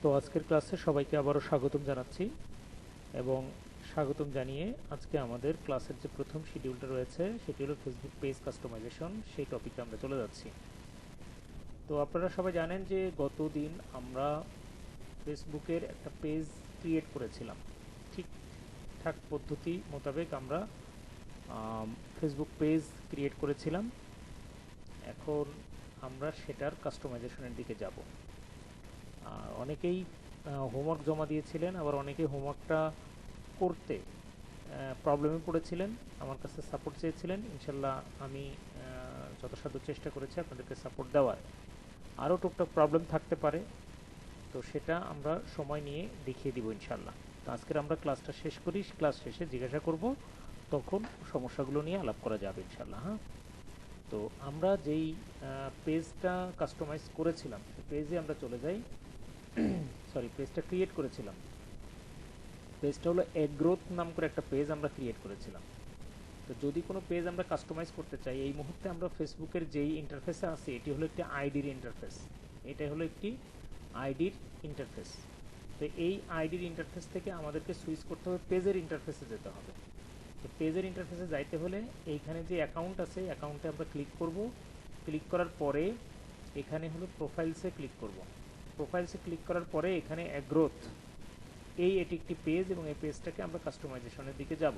তো আজকের ক্লাসে সবাইকে আবারও স্বাগতম জানাচ্ছি এবং স্বাগতম জানিয়ে আজকে আমাদের ক্লাসের যে প্রথম শিডিউলটা রয়েছে সেটি হলো ফেসবুক পেজ কাস্টমাইজেশন। সেই টপিকে আমরা চলে যাচ্ছি। তো আপনারা সবাই জানেন যে গতদিন আমরা ফেসবুকের একটা পেজ ক্রিয়েট করেছিলাম। ঠিকঠাক পদ্ধতি মোতাবেক আমরা ফেসবুক পেজ ক্রিয়েট করেছিলাম। এখন আমরা সেটার কাস্টমাইজেশনের দিকে যাব। অনেকেই হোমওয়ার্ক জমা দিয়েছিলেন, আবার অনেকে হোমওয়ার্কটা করতে প্রবলেমে পড়েছিলেন, আমার কাছে সাপোর্ট চেয়েছিলেন। ইনশাল্লাহ আমি যথাসাধ্য চেষ্টা করেছি আপনাদেরকে সাপোর্ট দেওয়ার। আরও টুকটাক প্রবলেম থাকতে পারে, তো সেটা আমরা সময় নিয়ে দেখিয়ে দিব ইনশাল্লাহ। তো আজকের আমরা ক্লাসটা শেষ করি, ক্লাস শেষে জিজ্ঞাসা করব, তখন সমস্যাগুলো নিয়ে আলাপ করা যাবে ইনশাল্লাহ। হ্যাঁ, তো আমরা যেই পেজটা কাস্টমাইজ করেছিলাম সেই পেজে আমরা চলে যাই। পেজটা ক্রিয়েট করেছিলাম। পেজটা হলো এগ্রোথ নাম করে একটা পেজ আমরা ক্রিয়েট করেছিলাম। তো যদি কোনো পেজ আমরা কাস্টমাইজ করতে চাই, এই মুহূর্তে আমরা ফেসবুকের যেই ইন্টারফেসে আছি এটি হলো একটি আইডির ইন্টারফেস। এটাই হলো একটি আইডির ইন্টারফেস। তো এই আইডির ইন্টারফেস থেকে আমাদেরকে সুইচ করতে হবে পেজের ইন্টারফেসে যেতে হবে। তো পেজের ইন্টারফেসে যাইতে হলে এইখানে যে অ্যাকাউন্ট আছে অ্যাকাউন্টে আমরা ক্লিক করব। ক্লিক করার পরে এখানে হলো প্রোফাইলসে ক্লিক করব। প্রোফাইলসে ক্লিক করার পরে এখানে এগ্রোথ, এটি একটি পেজ এবং এই পেজটাকে আমরা কাস্টমাইজেশনের দিকে যাব।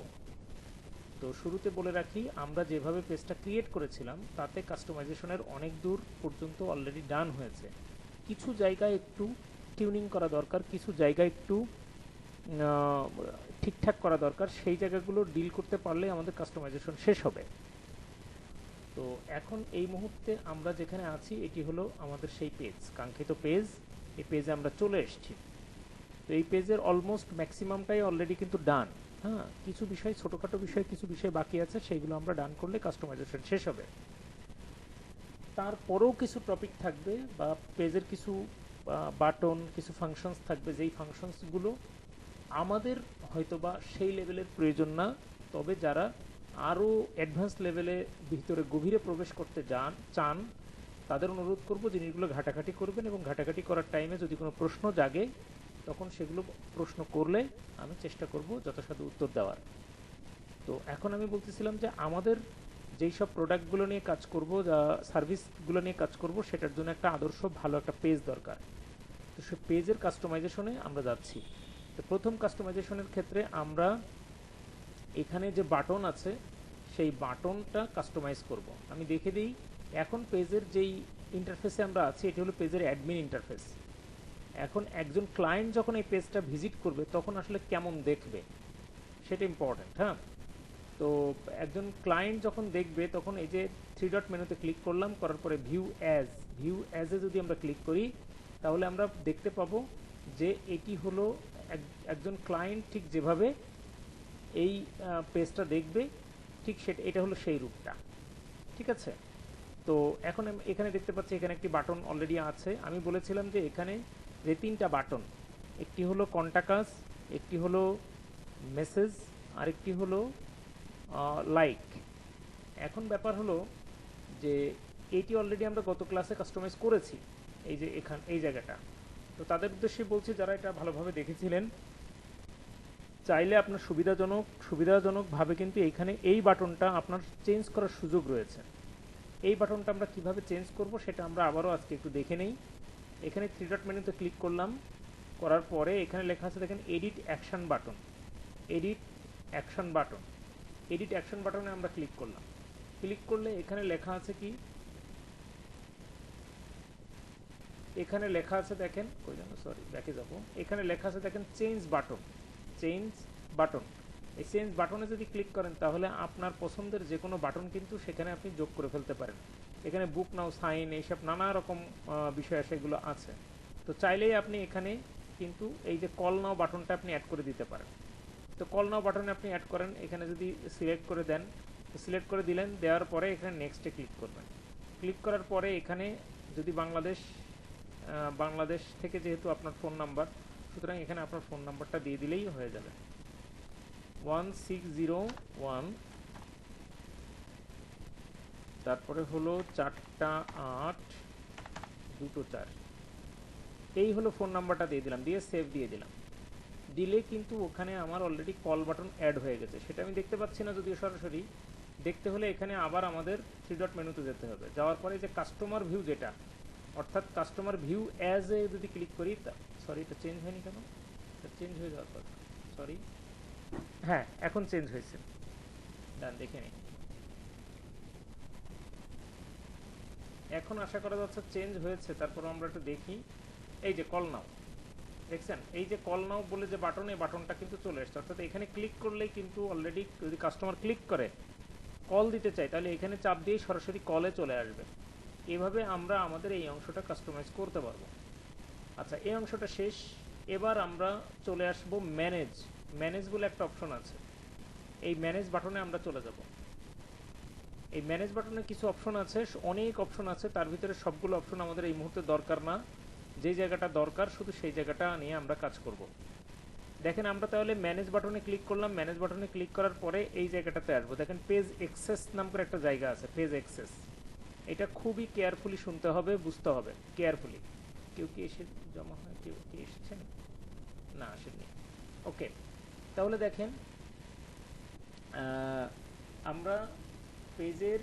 তো শুরুতে বলে রাখি, আমরা যেভাবে পেজটা ক্রিয়েট করেছিলাম তাতে কাস্টমাইজেশনের অনেক দূর পর্যন্ত অলরেডি ডান হয়েছে। কিছু জায়গায় একটু টিউনিং করা দরকার, কিছু জায়গায় একটু ঠিকঠাক করা দরকার। সেই জায়গাগুলো ডিল করতে পারলে আমাদের কাস্টমাইজেশন শেষ হবে। তো এখন এই মুহূর্তে আমরা যেখানে আছি এটি হলো আমাদের সেই পেজ, কাঙ্ক্ষিত পেজ। এই পেজে আমরা চলে এসেছি। তো এই পেজের অলমোস্ট ম্যাক্সিমামটাই অলরেডি কিন্তু ডান। হ্যাঁ, কিছু বিষয়, ছোটোখাটো বিষয়, কিছু বিষয় বাকি আছে, সেইগুলো আমরা ডান করলে কাস্টমাইজেশন শেষ হবে। তারপরেও কিছু টপিক থাকবে বা পেজের কিছু বাটন, কিছু ফাংশনস থাকবে, যেই ফাংশনসগুলো আমাদের হয়তোবা সেই লেভেলের প্রয়োজন না। তবে যারা আরও অ্যাডভান্স লেভেলে ভিতরে গভীরে প্রবেশ করতে চান, তাদের অনুরোধ করব জিনিসগুলো ঘাটাঘাটি করবেন, এবং ঘাটাঘাটি করার টাইমে যদি কোনো প্রশ্ন জাগে তখন সেগুলো প্রশ্ন করলে আমি চেষ্টা করব যথাসাধ্য উত্তর দেওয়ার। তো এখন আমি বলতেছিলাম যে আমাদের যেই সব প্রোডাক্টগুলো নিয়ে কাজ করব, যা সার্ভিসগুলো নিয়ে কাজ করব, সেটার জন্য একটা আদর্শ ভালো একটা পেজ দরকার। তো সে পেজের কাস্টমাইজেশনে আমরা যাচ্ছি। তো প্রথম কাস্টমাইজেশনের ক্ষেত্রে আমরা এখানে যে বাটন আছে সেই বাটনটা কাস্টমাইজ করব। আমি দেখে দিই, এখন পেজের যেই ইন্টারফেসে আমরা আছি এটি হলো পেজের অ্যাডমিন ইন্টারফেস। এখন একজন ক্লায়েন্ট যখন এই পেজটা ভিজিট করবে তখন আসলে কেমন দেখবে সেটা ইম্পর্টেন্ট। হ্যাঁ, তো একজন ক্লায়েন্ট যখন দেখবে তখন এই যে থ্রি ডট মেনুতে ক্লিক করলাম, করার পরে ভিউ অ্যাজে যদি আমরা ক্লিক করি তাহলে আমরা দেখতে পাবো যে এটি হলো একজন ক্লায়েন্ট ঠিক যেভাবে এই পেজটা দেখবে, ঠিক সেটা, এটা হলো সেই রূপটা। ঠিক আছে, তো এখন এখানে দেখতে পাচ্ছি এখানে একটি বাটন অলরেডি আছে। আমি বলেছিলাম যে এখানে যে তিনটা বাটন, একটি হলো কন্টাক্ট, একটি হলো মেসেজ, আরেকটি হলো লাইক। এখন ব্যাপার হলো যে এইটি অলরেডি আমরা গত ক্লাসে কাস্টমাইজ করেছি, এই যে এই জায়গাটা। তো তাদের উদ্দেশ্যে বলছি, যারা এটা ভালোভাবে দেখেছিলেন, চাইলে আপনার সুবিধাজনকভাবে কিন্তু এইখানে এই বাটনটা আপনার চেঞ্জ করার সুযোগ রয়েছে। এই বাটনটা আমরা কিভাবে চেঞ্জ করব সেটা আমরা আবারও আজকে একটু দেখে নেই। এখানে থ্রি ডট মেনুতে ক্লিক করলাম, করার পরে এখানে লেখা আছে দেখেন edit action button. Edit action button, edit action বাটনে আমরা ক্লিক করলাম। ক্লিক করলে এখানে লেখা আছে কি, এখানে লেখা আছে দেখেন, ওই জন্য সরি ব্যাকে যাব, এখানে লেখা আছে দেখেন চেঞ্জ বাটন। চেঞ্জ বাটন, এই চেঞ্জ বাটনে যদি ক্লিক করেন তাহলে আপনার পছন্দের যে কোনো বাটন কিন্তু সেখানে আপনি যোগ করে ফেলতে পারেন। এখানে বুক নাও, সাইন, এইসব নানা রকম বিষয় সেগুলো আছে। তো চাইলেই আপনি এখানে কিন্তু এই যে কল নাও বাটনটা আপনি অ্যাড করে দিতে পারেন। তো কল নাও বাটনে আপনি অ্যাড করেন, এখানে যদি সিলেক্ট করে দেন, সিলেক্ট করে দিলেন, দেওয়ার পরে এখানে নেক্সটে ক্লিক করবেন। ক্লিক করার পরে এখানে যদি বাংলাদেশ থেকে যেহেতু আপনার ফোন নাম্বার, সুতরাং এখানে আপনার ফোন নাম্বারটা দিয়ে দিলেই হয়ে যাবে। 1601, তারপরে হলো 4টা 8 2টো 4। এই হলো ফোন নাম্বারটা দিয়ে দিলাম, দিয়ে সেভ দিয়ে দিলাম। দিলে কিন্তু ওখানে আমার অলরেডি কল বাটন অ্যাড হয়ে গেছে, সেটা আমি দেখতে পাচ্ছি না যদিও সরাসরি। দেখতে হলে এখানে আবার আমাদের থ্রি ডট মেনুতে যেতে হবে, যাওয়ার পরে যে কাস্টমার ভিউ যেটা, অর্থাৎ কাস্টমার ভিউ অ্যাজ এ যদি ক্লিক করি, সরি এটা চেঞ্জ হয়নি কেন, এটা চেঞ্জ হয়ে যাওয়ার কথা, সরি, হ্যাঁ এখন চেঞ্জ হয়েছে, ডান দেখে নিই। এখন আশা করা যাচ্ছে চেঞ্জ হয়েছে, তারপর আমরা একটু দেখি। এই যে কল নাও, দেখছেন এই যে কল নাও বলে যে বাটন, এই বাটনটা কিন্তু চলে এসছে, অর্থাৎ এখানে ক্লিক করলেই কিন্তু অলরেডি যদি কাস্টমার ক্লিক করে কল দিতে চাই তাহলে এখানে চাপ দিয়ে সরাসরি কলে চলে আসবে। এভাবে আমরা আমাদের এই অংশটা কাস্টমাইজ করতে পারবো। আচ্ছা এই অংশটা শেষ, এবার আমরা চলে আসবো ম্যানেজ। ম্যানেজ বলে একটা অপশন আছে, এই ম্যানেজ বাটনে আমরা চলে যাব। এই ম্যানেজ বাটনে কিছু অপশন আছে, অনেক অপশন আছে, তার ভিতরে সবগুলো অপশন আমাদের এই মুহূর্তে দরকার না, যে জায়গাটা দরকার শুধু সেই জায়গাটা নিয়ে আমরা কাজ করব। দেখেন আমরা তাহলে ম্যানেজ বাটনে ক্লিক করলাম, ম্যানেজ বাটনে ক্লিক করার পরে এই জায়গাটাতে আসবো, দেখেন পেজ এক্সেস নাম করে একটা জায়গা আছে, পেজ এক্সেস। এটা খুবই কেয়ারফুলি শুনতে হবে, বুঝতে হবে কেয়ারফুলি। কেউ কি এসে জমা হয়, কেউ কি এসেছেন? না আসেননি, ওকে। তাহলে দেখেন আমরা পেজের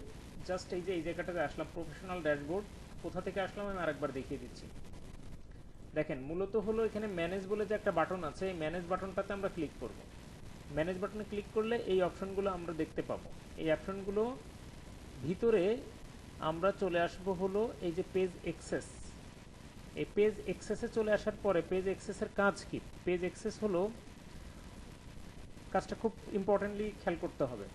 জাস্ট এই যে এই জায়গাটাতে আসলাম, প্রফেশনাল ড্যাশবোর্ড, কোথা থেকে আসলাম আমি আরেকবার দেখিয়ে দিচ্ছি। দেখেন মূলত হলো এখানে ম্যানেজ বলে যে একটা বাটন আছে, এই ম্যানেজ বাটনটাতে আমরা ক্লিক করব। ম্যানেজ বাটনে ক্লিক করলে এই অপশনগুলো আমরা দেখতে পাবো। এই অপশনগুলো ভিতরে আমরা চলে আসব হলো এই যে পেজ এক্সেস। এই পেজ এক্সেসে চলে আসার পরে পেজ এক্সেসের কাজ কি? পেজ এক্সেস হলো, কাজটা খুব ইম্পর্টেন্টলি খেয়াল করতে হবে।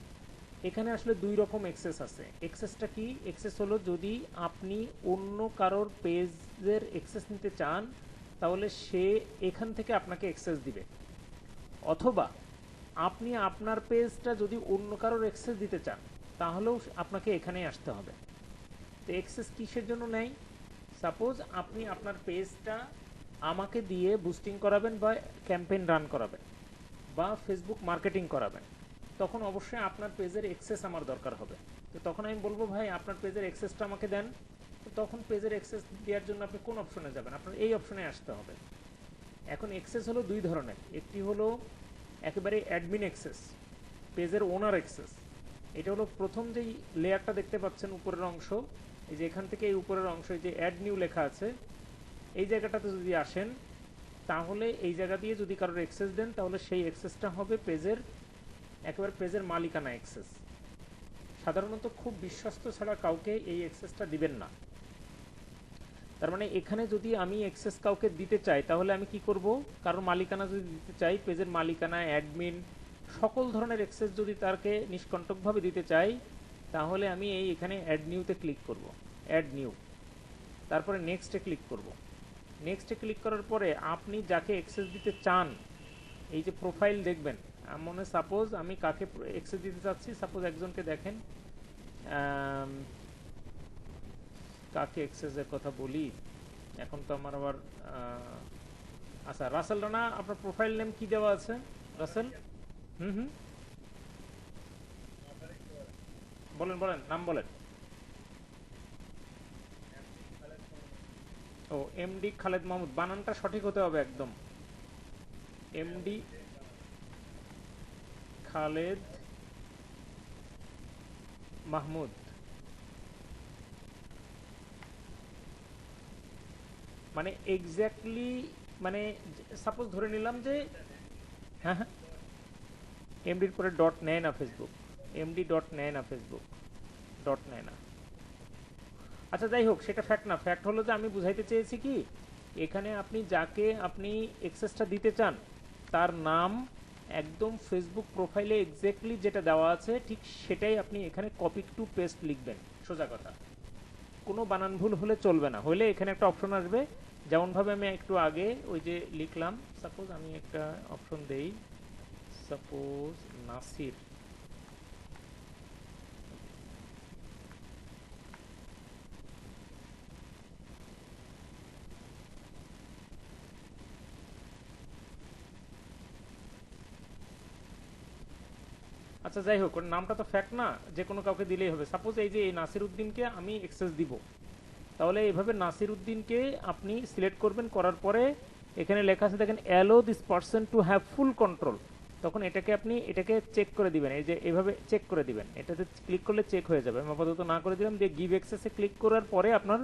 এখানে আসলে দুই রকম এক্সেস আছে। এক্সেসটা কি? এক্সেস হলো যদি আপনি অন্য কারোর পেজের এক্সেস নিতে চান তাহলে সে এখান থেকে আপনাকে এক্সেস দিবে, অথবা আপনি আপনার পেজটা যদি অন্য কারোর এক্সেস দিতে চান তাহলেও আপনাকে এখানেই আসতে হবে। তো এক্সেস কিসের জন্য নেয়? সাপোজ আপনি আপনার পেজটা আমাকে দিয়ে বুস্টিং করাবেন বা ক্যাম্পেইন রান করাবেন বা ফেসবুক মার্কেটিং করাবেন, তখন অবশ্যই আপনার পেজের এক্সেস আমার দরকার হবে। তো তখন আমি বলবো ভাই আপনার পেজের এক্সেসটা আমাকে দেন। তো তখন পেজের এক্সেস দেওয়ার জন্য আপনি কোন অপশনে যাবেন? আপনার এই অপশনে আসতে হবে। এখন এক্সেস হলো দুই ধরনের, একটি হলো একেবারে অ্যাডমিন এক্সেস, পেজের ওনার এক্সেস। এটা হলো প্রথম যেই লেয়ারটা দেখতে পাচ্ছেন উপরের অংশ, এই যে এখান থেকে এই উপরের অংশ, এই যে অ্যাড নিউ লেখা আছে, এই জায়গাটাতে যদি আসেন তাহলে এই জায়গা দিয়ে যদি কারোর এক্সেস দেন তাহলে সেই এক্সেসটা হবে পেজের, একেবারে পেজের মালিকানা এক্সেস। সাধারণত খুব বিশ্বস্ত ছাড়া কাউকে এই এক্সেসটা দিবেন না। তার মানে এখানে যদি আমি এক্সেস কাউকে দিতে চাই তাহলে আমি কি করব? কারোর মালিকানা যদি দিতে চাই, পেজের মালিকানা, অ্যাডমিন, সকল ধরনের এক্সেস যদি তাকে নিষ্কণ্টকভাবে দিতে চাই তাহলে আমি এই এখানে অ্যাড নিউতে ক্লিক করব, অ্যাড নিউ, তারপরে নেক্সটে ক্লিক করব। নেক্সটে ক্লিক করার পরে আপনি যাকে এক্সেস দিতে চান এই যে প্রোফাইল দেখবেন, মনে সাপোজ আমি কাকে এক্সেস দিতে চাচ্ছি, সাপোজ একজনকে দেখেন, কাকে এক্সেসের কথা বলি এখন তো আমার আবার, আচ্ছা রাসেল রানা, আপনার প্রোফাইল নেম কি দেওয়া আছে রাসেল? হুম হুম, বলেন বলেন, নাম বলেন। ও এমডি খালেদ মাহমুদ, বানানটা সঠিক হতে হবে একদম, এমডি খালেদ মাহমুদ। মানে এক্স্যাক্টলি, মানে সাপোজ ধরে নিলাম যে, হ্যাঁ হ্যাঁ, এমডির পরে ডট নেয় না ফেসবুক, এমডি ডট নেয় না ফেসবুক, ডট নেয় না। আচ্ছা যাই হোক, সেটা ফ্যাক্ট না, ফ্যাক্ট হলো যে আমি বুঝাইতে চেয়েছি কি, এখানে আপনি যাকে আপনি এক্সেসটা দিতে চান তার নাম একদম ফেসবুক প্রোফাইলে এক্স্যাক্টলি যেটা দেওয়া আছে ঠিক সেটাই আপনি এখানে কপি টু পেস্ট লিখবেন, সোজা কথা। কোনো বানান ভুল হলে চলবে না, হলে এখানে একটা অপশন আসবে, যেমনভাবে আমি একটু আগে ওই যে লিখলাম, সাপোজ আমি একটা অপশন দেই, সাপোজ নাসির। আচ্ছা যাই হোক, ওর নামটা তো ফ্যাক্ট না, যে কোনো কাউকে দিলেই হবে। সাপোজ এই যে এই নাসির উদ্দিনকে আমি এক্সেস দিব, তাহলে এইভাবে নাসির উদ্দিনকে আপনি সিলেক্ট করবেন, করার পরে এখানে লেখা আছে দেখেন allow this person to have full control. তখন এটাকে আপনি এটাকে চেক করে দিবেন, এই যে এইভাবে চেক করে দিবেন, এটাতে ক্লিক করলে চেক হয়ে যাবে। আমি আপাতত না করে দিলাম, দিয়ে গিভ অ্যাক্সেসে ক্লিক করার পরে আপনার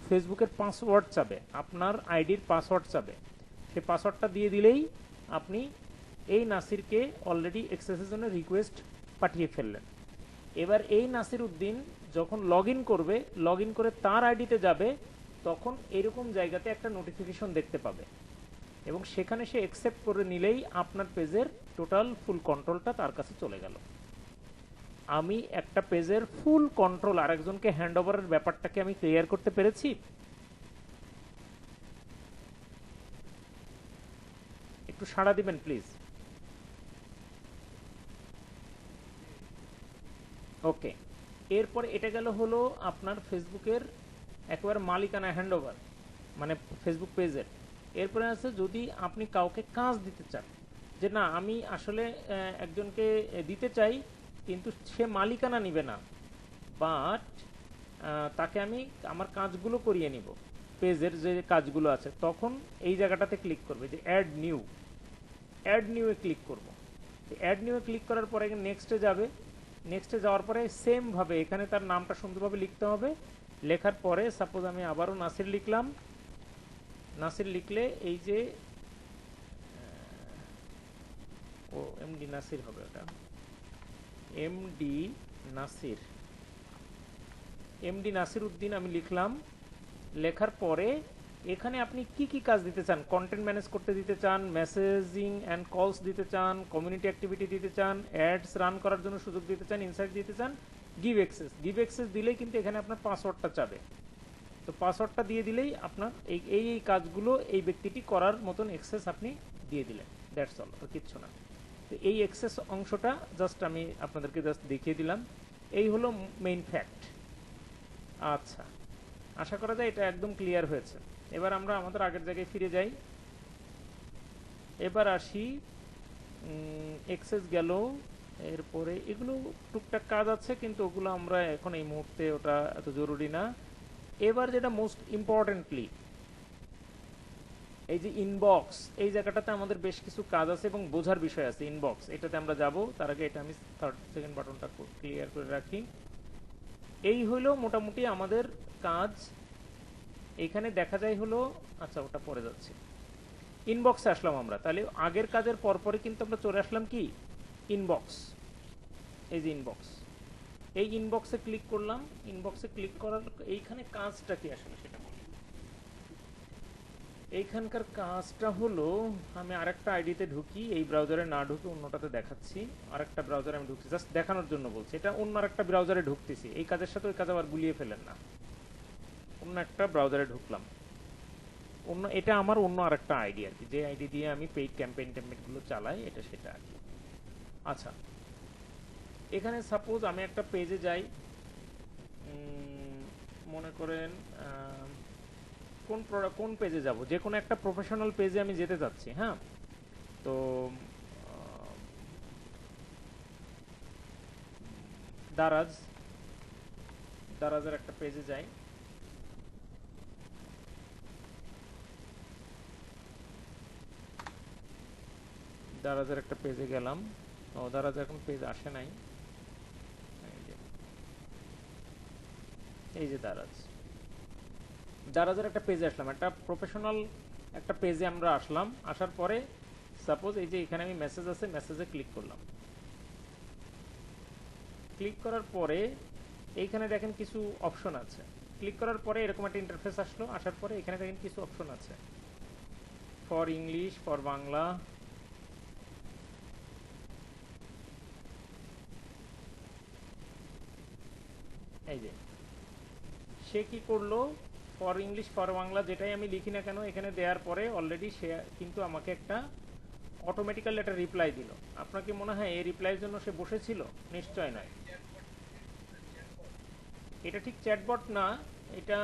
ফেসবুকের পাসওয়ার্ড চাবে, আপনার আইডির পাসওয়ার্ড চাবে। সেই পাসওয়ার্ডটা দিয়ে দিলেই আপনি এই নাসিরকে অলরেডি অ্যাক্সেসের জন্য রিকোয়েস্ট পাঠিয়ে ফেললেন। এবার এই নাসির উদ্দিন যখন লগ ইন করবে, লগ ইন করে তার আইডিতে যাবে, তখন এরকম জায়গাতে একটা নোটিফিকেশন দেখতে পাবে এবং সেখানে সে অ্যাকসেপ্ট করে নিলেই আপনার পেজের টোটাল ফুল কন্ট্রোলটা তার কাছে চলে গেল। আমি একটা পেজের ফুল কন্ট্রোল আরেকজনকে হ্যান্ড ওভারের ব্যাপারটাকে আমি ক্লিয়ার করতে পেরেছি। একটু সাড়া দিবেন প্লিজ। ওকে, এরপর এটা গেল হলো আপনার ফেসবুকের একেবারে মালিকানা হ্যান্ড ওভার, মানে ফেসবুক পেজের। এরপরে আছে যদি আপনি কাউকে কাজ দিতে চান, যে না আমি আসলে একজনকে দিতে চাই কিন্তু সে মালিকানা নিবে না, বাট তাকে আমি আমার কাজগুলো করিয়ে নিব, পেজের যে কাজগুলো আছে, তখন এই জায়গাটাতে ক্লিক করবে যে অ্যাড নিউ, অ্যাড নিউয়ে ক্লিক করব। অ্যাড নিউয়ে ক্লিক করার পরে নেক্সটে যাবে, নেক্সটে যাওয়ার পরে সেমভাবে এখানে তার নামটা সুন্দরভাবে লিখতে হবে। লেখার পরে সাপোজ আমি আবারও নাসির লিখলাম, নাসির লিখলে এই যে ও এমডি নাসির হবে, ওটা এমডি নাসির, এমডি নাসির উদ্দিন আমি লিখলাম। লেখার পরে এখানে আপনি কি কি কাজ দিতে চান, কন্টেন্ট ম্যানেজ করতে দিতে চান, মেসেজিং অ্যান্ড কলস দিতে চান, কমিউনিটি অ্যাক্টিভিটি দিতে চান, অ্যাডস রান করার জন্য সুযোগ দিতে চান, ইনসাইট দিতে চান, গিভ অ্যাক্সেস। গিভ অ্যাক্সেস দিলেই কিন্তু এখানে আপনার পাসওয়ার্ডটা চাবে, তো পাসওয়ার্ডটা দিয়ে দিলেই আপনার এই এই এই কাজগুলো এই ব্যক্তিটি করার মতন অ্যাক্সেস আপনি দিয়ে দিলেন, দ্যাটস অল, আর কিচ্ছু না। তো এই অ্যাক্সেস অংশটা জাস্ট আমি আপনাদেরকে জাস্ট দেখিয়ে দিলাম, এই হলো মেইন ফ্যাক্ট। আচ্ছা, আশা করা যায় এটা একদম ক্লিয়ার হয়েছে। এবার আমরা আমাদের আগের জায়গায় ফিরে যাই। এবার আসি এক্সেস গেল, এরপরে এগুলো টুকটাক কাজ আছে কিন্তু ওগুলো আমরা এখন এই মুহূর্তে ওটা এত জরুরি না। এবার যেটা মোস্ট ইম্পর্টেন্টলি এই যে ইনবক্স, এই জায়গাটাতে আমাদের বেশ কিছু কাজ আছে এবং বোঝার বিষয় আছে। ইনবক্স এটাতে আমরা যাব, তার আগে এটা আমি থার্ড সেকেন্ড বাটনটা ক্লিয়ার করে রাখি। এই হলো মোটামুটি আমাদের কাজ। এখানে দেখা যায় হলো, আচ্ছা ওটা পরে যাচ্ছে, ইনবক্সে আসলাম আমরা। তাহলে আগের কাজের পরপরই কিন্তু আমরা চলে আসলাম কি ইনবক্স, এই যে ইনবক্স, এই ইনবক্সে ক্লিক করলাম। ইনবক্সে ক্লিক করার এইখানে কাজটা কি আসলে সেটা বলি। এইখানকার কাজটা হলো আমি আরেকটা আইডিতে ঢুকি, এই ব্রাউজারে না ঢুকে অন্যটাতে দেখাচ্ছি। আরেকটা ব্রাউজারে আমি ঢুকছি, জাস্ট দেখানোর জন্য বলছি, এটা অন্য আরেকটা ব্রাউজারে ঢুকতেছি। এই কাজের সাথে ওই কাজ আবার গুলিয়ে ফেলেন না। অন্য একটা ব্রাউজারে ঢুকলাম, অন্য এটা আমার অন্য আরেকটা আইডি আর কি, যে আইডি দিয়ে আমি পেইড ক্যাম্পেইন ট্যাম্পেইনগুলো চালাই, এটা সেটা আর কি। আচ্ছা, এখানে সাপোজ আমি একটা পেজে যাই, মনে করেন কোন পেজে যাব, যে কোনো একটা প্রফেশনাল পেজে আমি যেতে চাচ্ছি। হ্যাঁ, তো দারাজের একটা পেজে যাই। দারাজের একটা পেজে গেলাম, ও দারাজ এখন পেজ আসে নাই, এই যে দারাজের একটা পেজে আসলাম, একটা প্রফেশনাল একটা পেজে আমরা আসলাম। আসার পরে সাপোজ এই যে এখানে আমি মেসেজ আছে, মেসেজে ক্লিক করলাম। ক্লিক করার পরে এইখানে দেখেন কিছু অপশন আছে। ক্লিক করার পরে এরকম একটা ইন্টারফেস আসলো। আসার পরে এখানে দেখেন কিছু অপশন আছে, ফর ইংলিশ, ফর বাংলা, এই যে সে কি করলো, ফর ইংলিশ ফর বাংলা যেটাই আমি লিখি না কেন এখানে দেওয়ার পরে অলরেডি সে কিন্তু আমাকে একটা অটোমেটিক্যালি একটা রিপ্লাই দিল। আপনাকে মনে হয় এই রিপ্লাইয়ের জন্য সে বসেছিল? নিশ্চয় নয়, এটা ঠিক চ্যাটবট না, এটা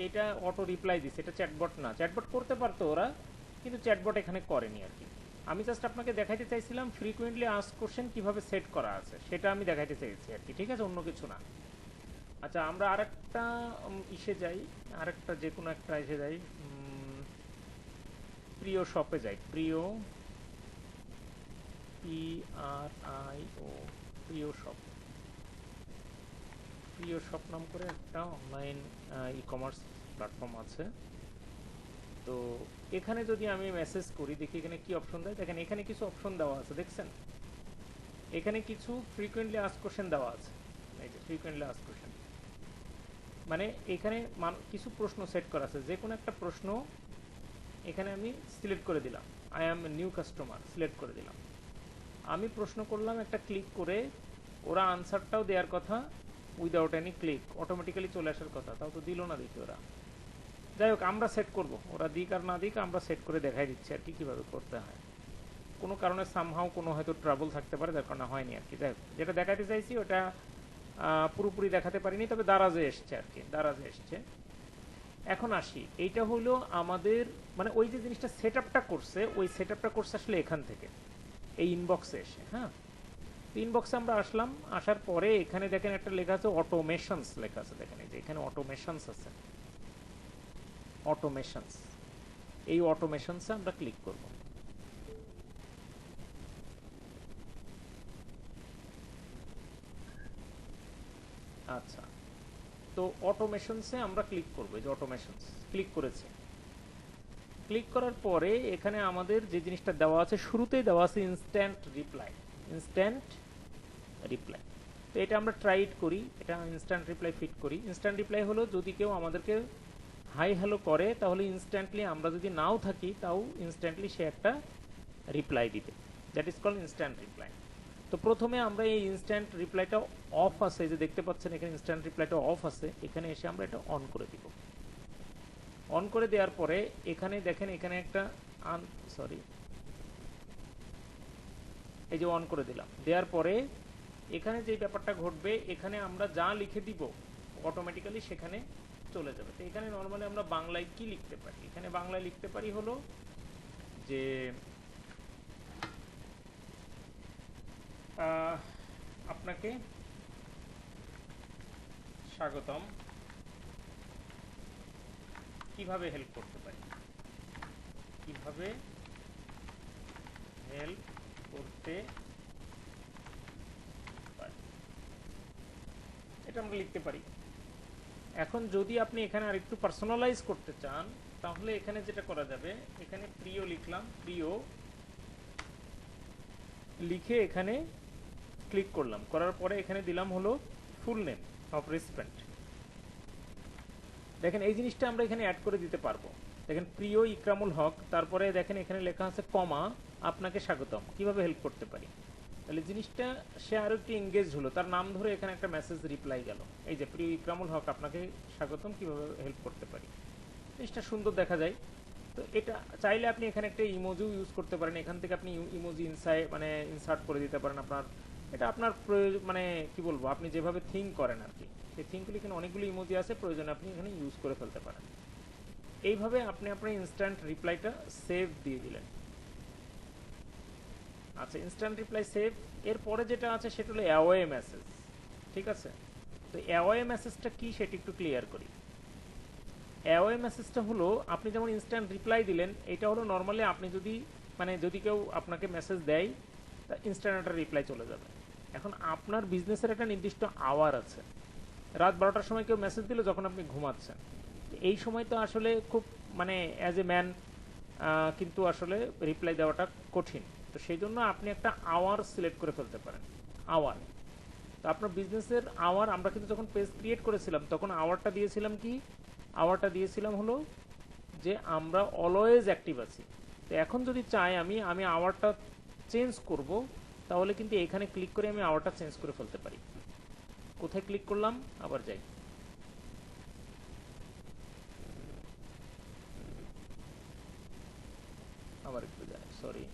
এটা অটো রিপ্লাই দিচ্ছে, এটা চ্যাটবট না। চ্যাটবট করতে পারতো ওরা, কিন্তু চ্যাটবট এখানে করেনি আর কি। আমি জাস্ট আপনাকে দেখাইতে চাইছিলাম ফ্রিকুয়েন্টলি আস্ক কোশ্চেন কিভাবে সেট করা আছে, সেটা আমি দেখাইতে চাইছি আর কি, ঠিক আছে, অন্য কিছু না। আচ্ছা, আমরা আরেকটা ইসে যাই, আরেকটা যে কোনো একটা এসে যাই, প্রিয় শপে যাই। প্রিয়, PRIO, প্রিয় শপ। প্রিয় শপ নাম করে একটা অনলাইন ই কমার্স প্ল্যাটফর্ম আছে। তো এখানে যদি আমি মেসেজ করি, দেখি এখানে কি অপশন দেয়। দেখেন এখানে কিছু অপশন দেওয়া আছে, দেখছেন এখানে কিছু ফ্রিকোয়েন্টলি আস্ক কোশ্চেন দেওয়া আছে। এই যে ফ্রিকোয়েন্টলি আস্ক কোশ্চেন, মানে এখানে কিছু প্রশ্ন সেট করা আছে। যে কোনো একটা প্রশ্ন এখানে আমি সিলেক্ট করে দিলাম, I am new customer select করে দিলাম। আমি প্রশ্ন করলাম, একটা ক্লিক করে ওরা আনসারটাও দেওয়ার কথা, উইদাউট এনি ক্লিক অটোমেটিক্যালি চলে আসার কথা, তাও তো দিল না দেখি ওরা। যাই হোক, আমরা সেট করব, ওরা দিক আর না দিক আমরা সেট করে দেখাই দিচ্ছি আর কি কীভাবে করতে হয়। কোনো কারণে সামহাও কোনো হয়তো ট্রাবল থাকতে পারে, যার কারণে হয়নি আর কি। যাই হোক, যেটা দেখাতে চাইছি ওটা পুরোপুরি দেখাতে পারিনি, তবে দারাজে এসছে আর কি, দারাজে এসছে। এখন আসি, এইটা হলো আমাদের মানে ওই যে জিনিসটা সেট আপটা করছে, ওই সেট আপটা করছে আসলে এখান থেকে এই ইনবক্সে এসে। হ্যাঁ, ইনবক্সে আমরা আসলাম, আসার পরে এখানে দেখেন একটা লেখা আছে অটোমেশনস লেখা আছে। দেখেন এই যে এখানে অটোমেশনস আছে, অটোমেশনস। এই অটোমেশনসে আমরা ক্লিক করব। আচ্ছা, তো অটোমেশনসে আমরা ক্লিক করব। এই যে অটোমেশনস ক্লিক করেছি। ক্লিক করার পরে এখানে আমাদের যে জিনিসটা দেওয়া আছে, শুরুতেই দেওয়া আছে ইনস্ট্যান্ট রিপ্লাই। ইনস্ট্যান্ট রিপ্লাই, তো এটা আমরা ট্রাই ইট করি, এটা ইনস্ট্যান্ট রিপ্লাই ফিট করি। ইনস্ট্যান্ট রিপ্লাই হলো যদি কেউ আমাদেরকে হাই হ্যালো করে, তাহলে ইনস্ট্যান্টলি, আমরা যদি নাও থাকি তাও ইনস্ট্যান্টলি সে একটা রিপ্লাই দিবে, that is called instant reply. তো প্রথমে আমরা এই ইনস্ট্যান্ট রিপ্লাইটা অফ আছে, যে দেখতে পাচ্ছেন এখানে ইনস্ট্যান্ট রিপ্লাইটা অফ আছে, এখানে এসে আমরা এটা অন করে দিব। অন করে দেওয়ার পরে এখানে দেখেন এখানে একটা সরি, এই যে অন করে দিলাম। দেওয়ার পরে এখানে যে ব্যাপারটা ঘটবে, এখানে আমরা যা লিখে দিব অটোমেটিক্যালি সেখানে চলে যাবে। তো এখানে নর্মালি আমরা বাংলায় কি লিখতে পারি, এখানে বাংলায় লিখতে পারি হলো যে আপনাকে স্বাগতম, কিভাবে হেল্প করতে পারি, কিভাবে হেল্প করতে পারি, এটা আমরা লিখতে পারি। এখন যদি আপনি এখানে আর একটু পার্সোনালাইজ করতে চান, তাহলে এখানে যেটা করা যাবে, এখানে প্রিয় লিখলাম, প্রিয় লিখে এখানে ক্লিক করলাম, করার পরে এখানে দিলাম হলো ফুল নেম অফ রেসিপেন্ট। দেখেন এই জিনিসটা আমরা এখানে অ্যাড করে দিতে পারবো। দেখেন প্রিয় ইকরামুল হক, তারপরে দেখেন এখানে লেখা আছে কমা, আপনাকে স্বাগতম, কিভাবে হেল্প করতে পারি। তাহলে জিনিসটা সে আরো একটু এঙ্গেজ হলো, তার নাম ধরে এখানে একটা মেসেজ রিপ্লাই গেল, এই যে প্রিয় ইকরামুল হক, আপনাকে স্বাগতম, কিভাবে হেল্প করতে পারি। জিনিসটা সুন্দর দেখা যায়। তো এটা চাইলে আপনি এখানে একটা ইমোজিও ইউজ করতে পারেন, এখান থেকে আপনি ইমোজি মানে ইনসার্ট করে দিতে পারেন আপনার, এটা আপনার প্রয়োজন, মানে কি বলবো, আপনি যেভাবে থিঙ্ক করেন আর কি, সেই থিঙ্কগুলি এখানে অনেকগুলো ইমোজি আছে, প্রয়োজনে আপনি এখানে ইউজ করে ফেলতে পারেন। এইভাবে আপনি আপনার ইনস্ট্যান্ট রিপ্লাইটা সেভ দিয়ে দিলেন। আচ্ছা, ইনস্ট্যান্ট রিপ্লাই সেভ। এরপরে যেটা আছে সেটা হলো অ্যাওয়ে মেসেজ, ঠিক আছে। তো অ্যাওয়ে মেসেজটা কি সেটা একটু ক্লিয়ার করি। অ্যাওয়ে মেসেজটা হলো, আপনি যেমন ইনস্ট্যান্ট রিপ্লাই দিলেন, এটা হলো নর্মালি আপনি যদি মানে যদি কেউ আপনাকে মেসেজ দেয়, তা ইনস্ট্যান্ট একটা রিপ্লাই চলে যাবে। এখন আপনার বিজনেসের একটা নির্দিষ্ট আওয়ার আছে, রাত 12টার সময় কেউ মেসেজ দিল যখন আপনি ঘুমাচ্ছেন, এই সময় তো আসলে খুব মানে অ্যাজ এ ম্যান কিন্তু আসলে রিপ্লাই দেওয়াটা কঠিন। তো সেই জন্য আপনি একটা আওয়ার সিলেক্ট করে ফেলতে পারেন, আওয়ার। তো আপনার বিজনেসের আওয়ার, আমরা কিন্তু যখন পেজ ক্রিয়েট করেছিলাম তখন আওয়ারটা দিয়েছিলাম কি, আওয়ারটা দিয়েছিলাম হলো যে আমরা অলওয়েজ অ্যাক্টিভ আছি। তো এখন যদি চাই আমি আওয়ারটা চেঞ্জ করব, তাহলে কিন্তু এখানে ক্লিক করে আমি আওয়ারটা চেঞ্জ করে ফেলতে পারি। কোথায় ক্লিক করলাম, আবার যাই, আবার একটু যাই, সরি,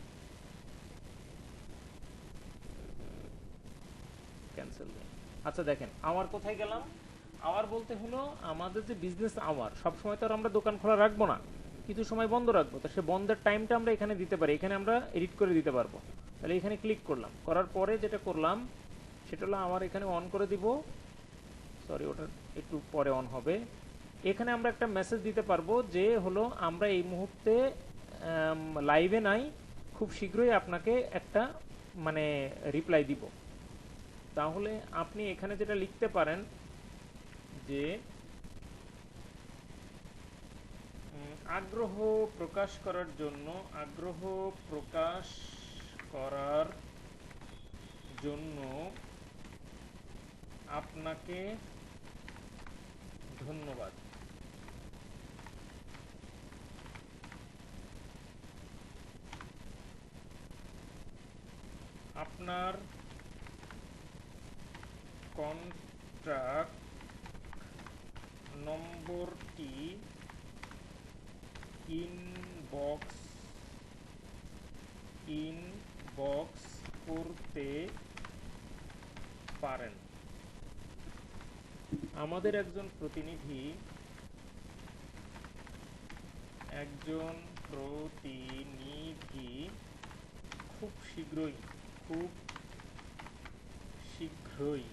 ক্যান্সেল। আচ্ছা দেখেন আওয়ার কোথায় গেলাম, আওয়ার বলতে হলো আমাদের যে বিজনেস আওয়ার, সবসময় তো আর আমরা দোকান খোলা রাখবো না, কিছু সময় বন্ধ রাখবো, তো সে বন্ধের টাইমটা আমরা এখানে দিতে পারি, এখানে আমরা এডিট করে দিতে পারবো। তাহলে এখানে ক্লিক করলাম, করার পরে যেটা করলাম সেটা হলো আমার এখানে অন করে দিব সরি, ওটা একটু পরে অন হবে। এখানে আমরা একটা মেসেজ দিতে পারবো যে হলো আমরা এই মুহূর্তে লাইভে নাই, খুব শীঘ্রই আপনাকে একটা মানে রিপ্লাই দিব। তাহলে আপনি এখানে যেটা লিখতে পারেন যে আগ্রহ প্রকাশ করার জন্য, আগ্রহ প্রকাশ করার জন্য আপনাকে ধন্যবাদ। আপনার কন্ট্যাক্ট নম্বরটি ইনবক্স করতে পারেন। আমাদের একজন প্রতিনিধি খুব শীঘ্রই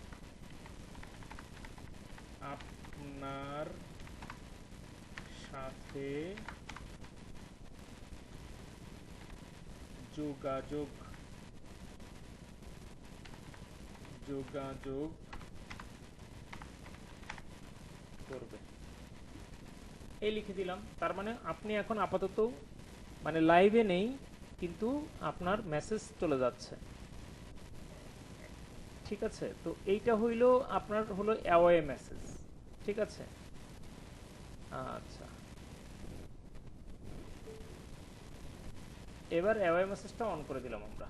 আপনার সাথে যোগাযোগ করবে। এই লিখে দিলাম। তার মানে আপনি এখন আপাতত মানে লাইভে নেই, কিন্তু আপনার মেসেজ চলে যাচ্ছে। ঠিক আছে, তো এইটা হইল আপনার হলো অ্যাওয়ে মেসেজ। ঠিক আছে, আচ্ছা, এবার অ্যাওয়ে মেসেজটা অন করে দিলাম আমরা।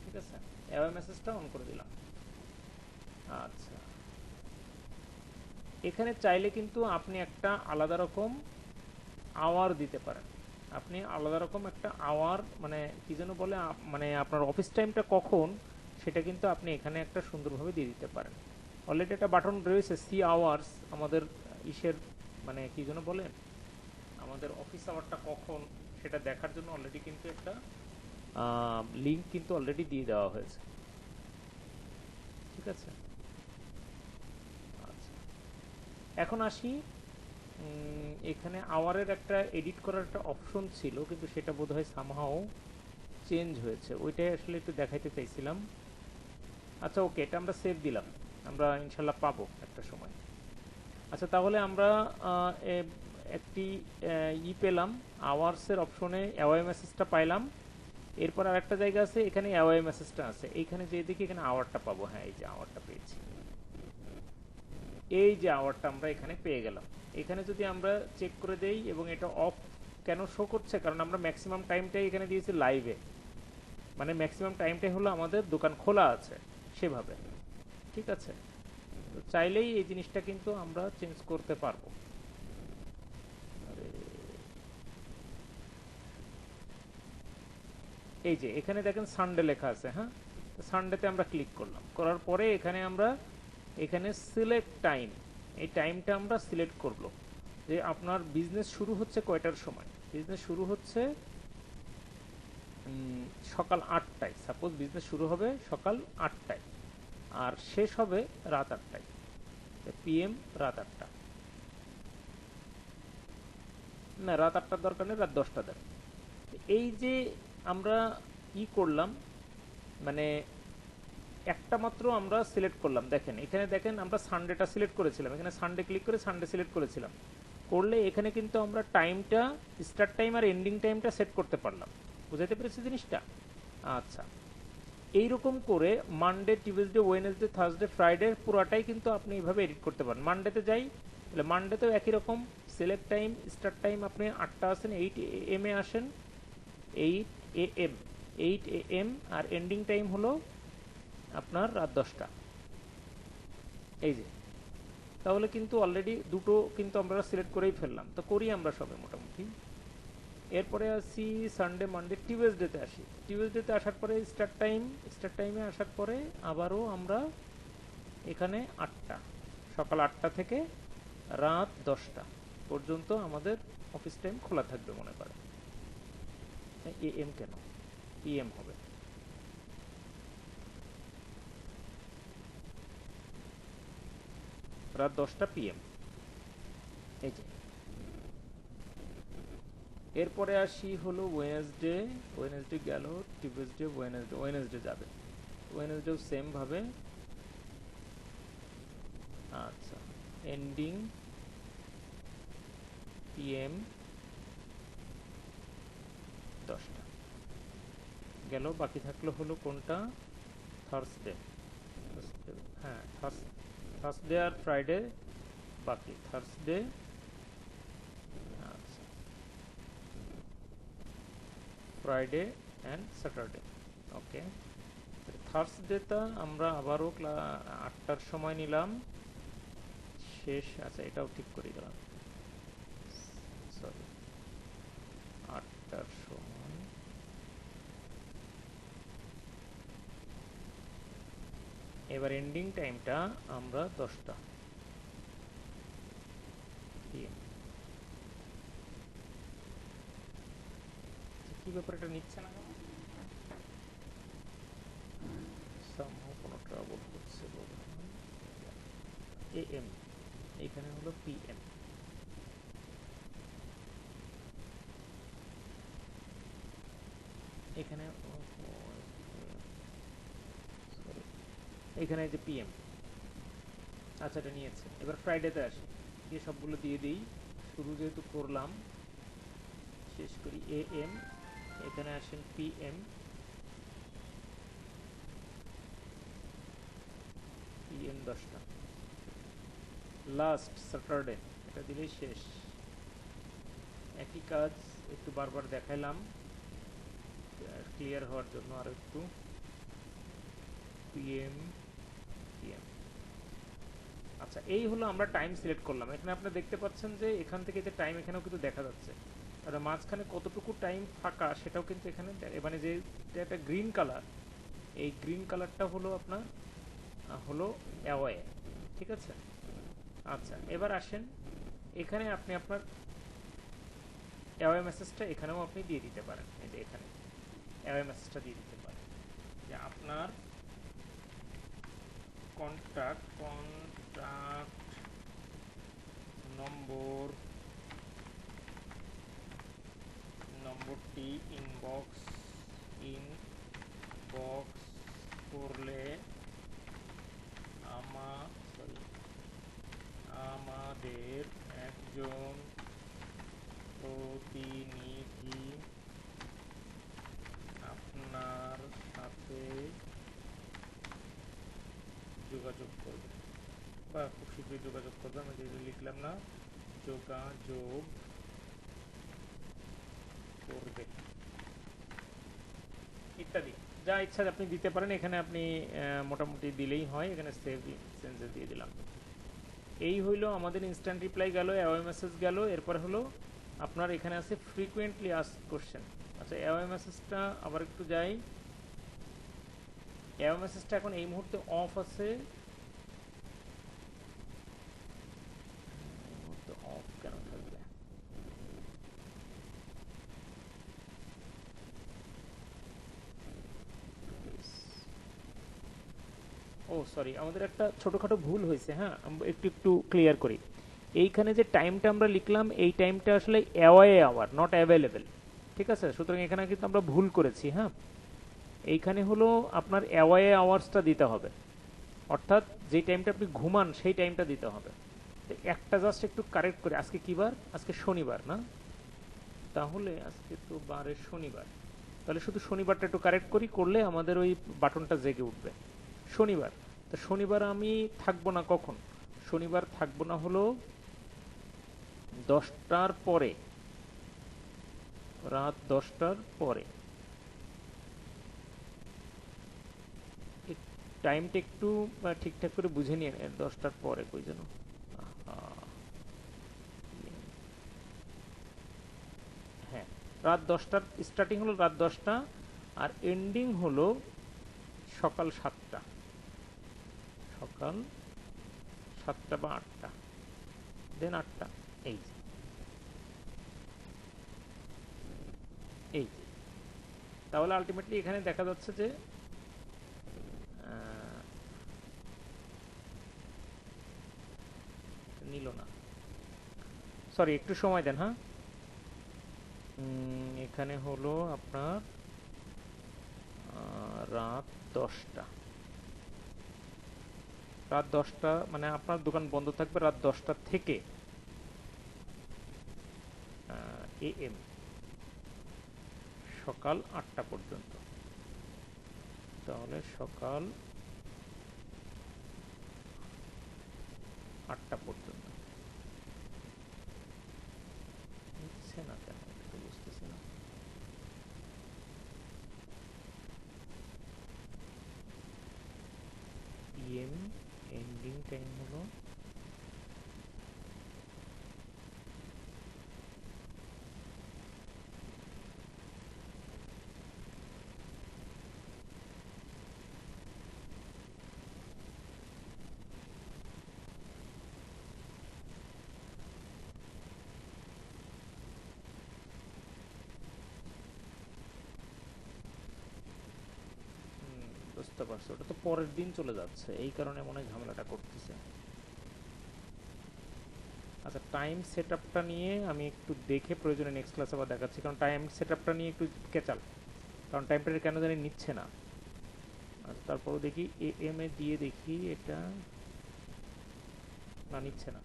ঠিক আছে, অ্যাওয়ে মেসেজটা অন করে দিলাম। আচ্ছা, এখানে চাইলে কিন্তু আপনি একটা আলাদা রকম আওয়ার দিতে পারেন। আপনি আলাদা রকম একটা আওয়ার মানে কি যেন বলে, মানে আপনার অফিস টাইমটা কখন, সেটা কিন্তু আপনি এখানে একটা সুন্দরভাবে দিয়ে দিতে পারেন। অলরেডি একটা বাটন রয়েছে সি আওয়ার্স, আমাদের ইসের মানে কি যেন বলে, আমাদের অফিস আওয়ারটা কখন সেটা দেখার জন্য অলরেডি কিন্তু একটা লিঙ্ক কিন্তু অলরেডি দিয়ে দেওয়া হয়েছে। ঠিক আছে, আচ্ছা, এখন আসি এখানে আওয়ারের একটা এডিট করার একটা অপশন ছিল, কিন্তু সেটা বোধহয় সামহাও চেঞ্জ হয়েছে, ওইটাই আসলে একটু দেখাইতে চাইছিলাম। আচ্ছা ওকে, এটা আমরা সেভ দিলাম, আমরা ইনশাল্লাহ পাবো একটা সময়। আচ্ছা, তাহলে আমরা একটি পেলাম, আওয়ার্সের অপশনে অ্যাওয়ে মেসেজটা পাইলাম। এরপর আর একটা জায়গা আছে, এখানে অ্যাওয়ে মেসেজটা আছে, এইখানে যে দেখি এখানে আওয়ারটা পাবো। হ্যাঁ, এই যে আওয়ারটা পেয়েছি, এই যে আওয়ারটা আমরা এখানে পেয়ে গেলাম। এখানে যদি আমরা চেক করে দেই, এবং এটা অফ কেন শো করছে, কারণ আমরা ম্যাক্সিমাম টাইমটাই এখানে দিয়েছি লাইভে, মানে ম্যাক্সিমাম টাইমটাই হলো আমাদের দোকান খোলা আছে সেভাবে। ঠিক আছে, তো চাইলেই এই জিনিসটা কিন্তু আমরা চেঞ্জ করতে পারবো। এই যে এখানে দেখেন সানডে লেখা আছে। হ্যাঁ, সানডেতে আমরা ক্লিক করলাম, করার পরে এখানে আমরা এখানে সিলেক্ট টাইম, এই টাইমটা আমরা সিলেক্ট করব যে আপনার বিজনেস শুরু হচ্ছে কয়টার সময়। বিজনেস শুরু হচ্ছে সকাল 8টায়, সাপোজ বিজনেস শুরু হবে সকাল 8টায় আর শেষ হবে রাত 8টায়, পিএম রাত 8টা, না রাত 8টার দরকার নেই, রাত 10টা দেন। এই যে আমরা করলাম, মানে একটা মাত্র আমরা সিলেক্ট করলাম। দেখেন এখানে, দেখেন আমরা সানডেটা সিলেক্ট করেছিলাম, এখানে সানডে ক্লিক করে সানডে সিলেক্ট করেছিলাম, করলে এখানে কিন্তু আমরা টাইমটা, স্টার্ট টাইম আর এন্ডিং টাইমটা সেট করতে পারলাম। বুঝাইতে পেরেছি জিনিসটা? আচ্ছা, এইরকম করে Monday, Tuesday, Wednesday, Thursday, Friday পুরাটাই কিন্তু আপনি এইভাবে এডিট করতে পারেন। মানডেতে যাই, তাহলে মানডেতেও একই রকম সিলেক্ট টাইম, স্টার্ট টাইম আপনি 8টা আসেন, 8 AM এ আসেন, 8 AM, 8 AM, আর এন্ডিং টাইম হলো আপনার রাত 10টা। এই যে, তাহলে কিন্তু অলরেডি দুটো কিন্তু আমরা সিলেক্ট করেই ফেললাম। তো করি আমরা সবে মোটামুটি। এরপরে আসি সানডে, মানডে, টিউসডেতে আসি। টিউসডেতে আসার পরে স্টার্ট টাইমে আসার পরে আবারও আমরা এখানে 8টা, সকাল 8টা থেকে রাত 10টা পর্যন্ত আমাদের অফিস টাইম খোলা থাকবে মনে করেন। AM কেন, PM হবে। রাত 10টা PM। এই যে এরপরে আসি হলো ওয়েনেসডে। ওয়েনেসডে গেল, টিউসডে, ওয়েনেসডে, ওয়েনেসডে যাবে। ওয়েনেসডেও সেম ভাবে। আচ্ছা, এন্ডিং PM 10টা গেল। বাকি থাকলো হলো কোনটা? থার্সডে। হ্যাঁ, থার্সডে আর ফ্রাইডে বাকি। থার্সডে, আচ্ছা, ফ্রাইডে অ্যান্ড স্যাটারডে। ওকে, থার্সডেটা আমরা আবারও 8টার সময় নিলাম শেষ। আচ্ছা, এটাও ঠিক করে গেলাম, সরি, 8টার সময়। এবার এন্ডিং টাইমটা আমরা 10টা PM। কি ব্যাপার, এটা নিচ্ছে না কেন? somehow কোনো ট্রাবল হচ্ছে বলে। AM, এখানে হলো PM। এখানে সরি, এখানে যে PM। আচ্ছা, এটা নিয়েছে। এবার ফ্রাইডেতে আসি, দিয়ে সবগুলো দিয়ে দিই। শুরু যেহেতু করলাম, শেষ করি AM। এখানে আসেন PM, PM 10টা। লাস্ট স্যাটারডে, এটা দিলেই শেষ। একই কাজ, একটু বারবার দেখাইলাম ক্লিয়ার হওয়ার জন্য। আর একটু PM, PM। আচ্ছা, এই হলো আমরা টাইম সিলেক্ট করলাম। এখানে আপনি দেখতে পাচ্ছেন যে এখান থেকে যে টাইম এখানেও কিন্তু দেখা যাচ্ছে, আর মাঝখানে কতটুকু টাইম ফাঁকা সেটাও কিন্তু এখানে, মানে যে একটা গ্রিন কালার, এই গ্রিন কালারটা হলো আপনার হলো অ্যাওয়ে। ঠিক আছে। আচ্ছা, এবার আসেন এখানে আপনি আপনার অ্যাওয়ে মেসেজটা এখানেও আপনি দিয়ে দিতে পারেন। এই যে এখানে অ্যাওয়ে মেসেজটা দিয়ে দিতে পারেন যে আপনার কন্ট্যাক্ট নম্বরটি ইনবক্স করলে আমাদের একজন প্রতিনিধি আপনার সাথে যোগাযোগ করবে, বা খুব শীঘ্রই যোগাযোগ করবে। আমি যেহেতু লিখলাম না, যোগাযোগ করবে ইত্যাদি, যা ইচ্ছা আপনি দিতে পারেন। এখানে আপনি মোটামুটি দিলেই হয়। এখানে সেভ সেন্সে দিয়ে দিলাম। এই হইলো আমাদের ইনস্ট্যান্ট রিপ্লাই গেল, অ্যাওয়ে মেসেজ গেল। এরপর হলো আপনার এখানে আছে ফ্রিকুয়েন্টলি আস্কড কোশ্চেন। আচ্ছা, অ্যাওয়ে মেসেজটা আবার একটু যাই। অ্যাওয়ে মেসেজটা এখন এই মুহূর্তে অফ আছে। অফ কেন থাকবে? ও সরি, আমাদের একটা ছোটোখাটো ভুল হয়েছে। হ্যাঁ, একটু একটু ক্লিয়ার করি। এইখানে যে টাইমটা আমরা লিখলাম, এই টাইমটা আসলে অ্যাওয়ে আওয়ার, নট অ্যাভেলেবেল। ঠিক আছে, সুতরাং এখানে কিন্তু আমরা ভুল করেছি। হ্যাঁ, এইখানে হলো আপনার অ্যাওয়ে আওয়ার্সটা দিতে হবে, অর্থাৎ যে টাইমটা আপনি ঘুমান সেই টাইমটা দিতে হবে। একটা জাস্ট একটু কারেক্ট করে, আজকে কি বার? আজকে শনিবার না? তাহলে আজকে তো বারে শনিবার, তাহলে শুধু শনিবারটা একটু কারেক্ট করি, করলে আমাদের ওই বাটনটা জেগে উঠবে। শনিবার, তো শনিবার আমি থাকবো না। কখন? শনিবার থাকবো না হলো 10টার পরে, রাত 10টার পরে। টাইমটা একটু ঠিকঠাক করে বুঝে নিয়ে, 10টার পরে কই যেন। হ্যাঁ, রাত 10টার স্টার্টিং হলো রাত 10টা, আর এন্ডিং হলো সকাল 7টা। সকাল 7টা বা 8টা, দেন 8টা। এই এই তাহলে আলটিমেটলি এখানে দেখা যাচ্ছে যে নিল না, সরি একটু সময় দেন। হ্যাঁ, এখানে হলো আপনার রাত 10টা। রাত 10টা মানে আপনার দোকান বন্ধ থাকবে রাত 10টা থেকে AM সকাল 8টা পর্যন্ত। তাহলে সকাল 8টা পর্যন্ত নিচ্ছে না কেন, এটা তো বুঝতেছি না। PM এন্ডিং টাইম হলো বুঝতে পারছি, ওটা তো পরের দিন চলে যাচ্ছে, এই কারণে মনে হয় ঝামেলাটা করতেছে। আচ্ছা, টাইম সেটআপটা নিয়ে আমি একটু দেখে প্রয়োজনে নেক্সট ক্লাসে আবার দেখাচ্ছি, কারণ টাইম সেটআপটা নিয়ে একটু কেচাল, কারণ টাইমটা কেন জানি নিচ্ছে না। আচ্ছা, তারপরও দেখি AM এ দিয়ে দেখি, এটা না নিচ্ছে না,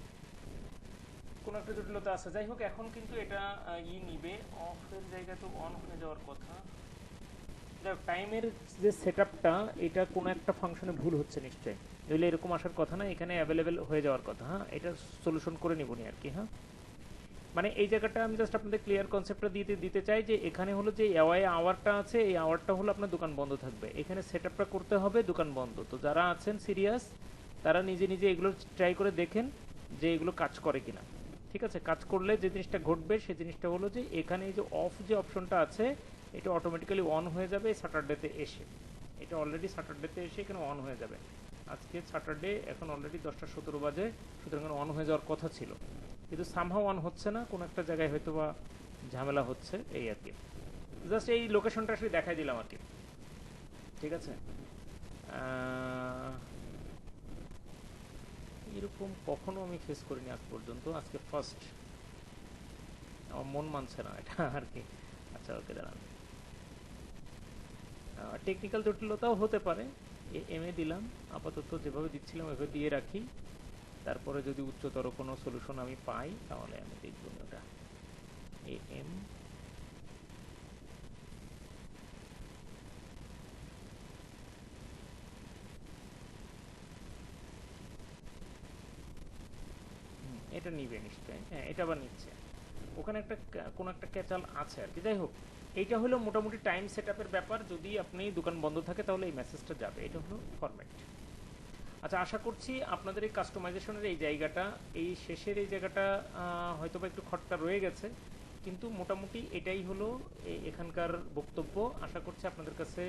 কোনো একটা জটিলতা আছে। যাই হোক, এখন কিন্তু এটা নিবে, অফের জায়গায় তো অন হয়ে যাওয়ার কথা। টাইমের যে সেটআপটা, এটা কোনো একটা ফাংশনে ভুল হচ্ছে নিশ্চয়ই, নইলে এরকম আসার কথা না, এখানে অ্যাভেলেবেল হয়ে যাওয়ার কথা। হ্যাঁ, এটা সলিউশন করে নিবনি আর কি। হ্যাঁ, মানে এই জায়গাটা আমি জাস্ট আপনাদের ক্লিয়ার কনসেপ্টটা দিতে চাই যে এখানে হলো যে এওয়াই আওয়ারটা আছে, এই আওয়ারটা হলো আপনার দোকান বন্ধ থাকবে, এখানে সেটআপটা করতে হবে দোকান বন্ধ। তো যারা আছেন সিরিয়াস তারা নিজে নিজে এগুলো ট্রাই করে দেখেন যে এগুলো কাজ করে কিনা। ঠিক আছে, কাজ করলে যে জিনিসটা ঘটবে সেই জিনিসটা হলো যে এখানে এই যে অফ যে অপশনটা আছে, এটা অটোমেটিক্যালি অন হয়ে যাবে স্যাটারডেতে এসে। এটা অলরেডি স্যাটারডেতে এসে এখানে অন হয়ে যাবে। আজকে স্যাটারডে, এখন অলরেডি 10টা 17 বাজে, সুতরাং অন হয়ে যাওয়ার কথা ছিল, কিন্তু সামহাও অন হচ্ছে না, কোনো একটা জায়গায় হয়তো বা ঝামেলা হচ্ছে, এই আর কি। জাস্ট এই লোকেশনটা আসলে দেখাই দিলাম আর কি। ঠিক আছে, এরকম কখনো আমি ফেস করিনি আজ পর্যন্ত, আজকে ফার্স্ট, আমার মন মানছে না এটা আর কি। আচ্ছা, ওকে, দাঁড়ান, টেকনিক্যাল জটিলতাও হতে পারে। AM এ দিলাম, আপাতত যেভাবে দিচ্ছিলাম ওইভাবে দিয়ে রাখি, তারপরে যদি উচ্চতর কোনো সলিউশন আমি পাই তাহলে আমি দেখব ওটা। AM এটা নিবে নিশ্চয়ই, হ্যাঁ এটা আবার নিচ্ছে, ওখানে একটা কোনো একটা ক্যাচাল আছে আর কি। যাই হোক, এইটা হলো মোটামুটি টাইম সেটআপের ব্যাপার, যদি আপনি দোকান বন্ধ থাকে তাহলে এই মেসেজটা যাবে, এটা হলো ফরম্যাট। আচ্ছা, আশা করছি আপনাদের এই কাস্টমাইজেশনের এই জায়গাটা, এই শেষের এই জায়গাটা হয়তো বা একটু খটকা রয়ে গেছে, কিন্তু মোটামুটি এটাই হলো এখানকার বক্তব্য। আশা করছি আপনাদের কাছে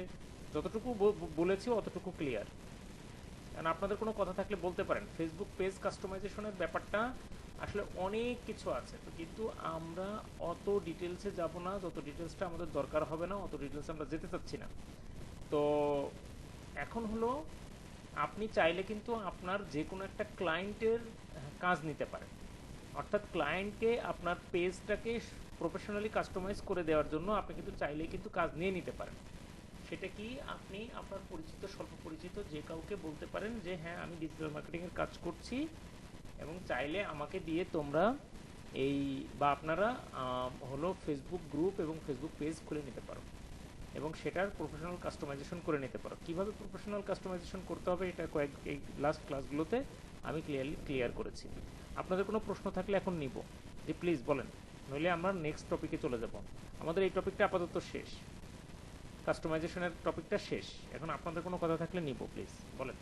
যতটুকু বলেছি অতটুকু ক্লিয়ার। কারণ আপনাদের কোনো কথা থাকলে বলতে পারেন। ফেসবুক পেজ কাস্টমাইজেশনের ব্যাপারটা আসলে অনেক কিছু আছে তো, কিন্তু আমরা অত ডিটেলসে যাব না, যত ডিটেলসটা আমাদের দরকার হবে না অত ডিটেলসে আমরা যেতে চাচ্ছি না। তো এখন হলো, আপনি চাইলে কিন্তু আপনার যে কোনো একটা ক্লায়েন্টের কাজ নিতে পারেন, অর্থাৎ ক্লায়েন্টকে আপনার পেজটাকে প্রফেশনালি কাস্টমাইজ করে দেওয়ার জন্য আপনি কিন্তু চাইলেই কিন্তু কাজ নিয়ে নিতে পারেন। সেটা কি, আপনি আপনার পরিচিত স্বল্প পরিচিত যে কাউকে বলতে পারেন যে হ্যাঁ আমি ডিজিটাল মার্কেটিংয়ের কাজ করছি এবং চাইলে আমাকে দিয়ে তোমরা এই, বা আপনারা হলো ফেসবুক গ্রুপ এবং ফেসবুক পেজ খুলে নিতে পারো এবং সেটার প্রফেশনাল কাস্টমাইজেশন করে নিতে পারো। কীভাবে প্রফেশনাল কাস্টমাইজেশন করতে হবে এটা এই লাস্ট ক্লাসগুলোতে আমি ক্লিয়ার করেছি। আপনাদের কোনো প্রশ্ন থাকলে এখন নিব, যে প্লিজ বলেন, নইলে আমরা নেক্সট টপিকে চলে যাব। আমাদের এই টপিকটা আপাতত শেষ, কাস্টমাইজেশনের টপিকটা শেষ, এখন আপনাদের কোনো কথা থাকলে নিব, প্লিজ বলেন।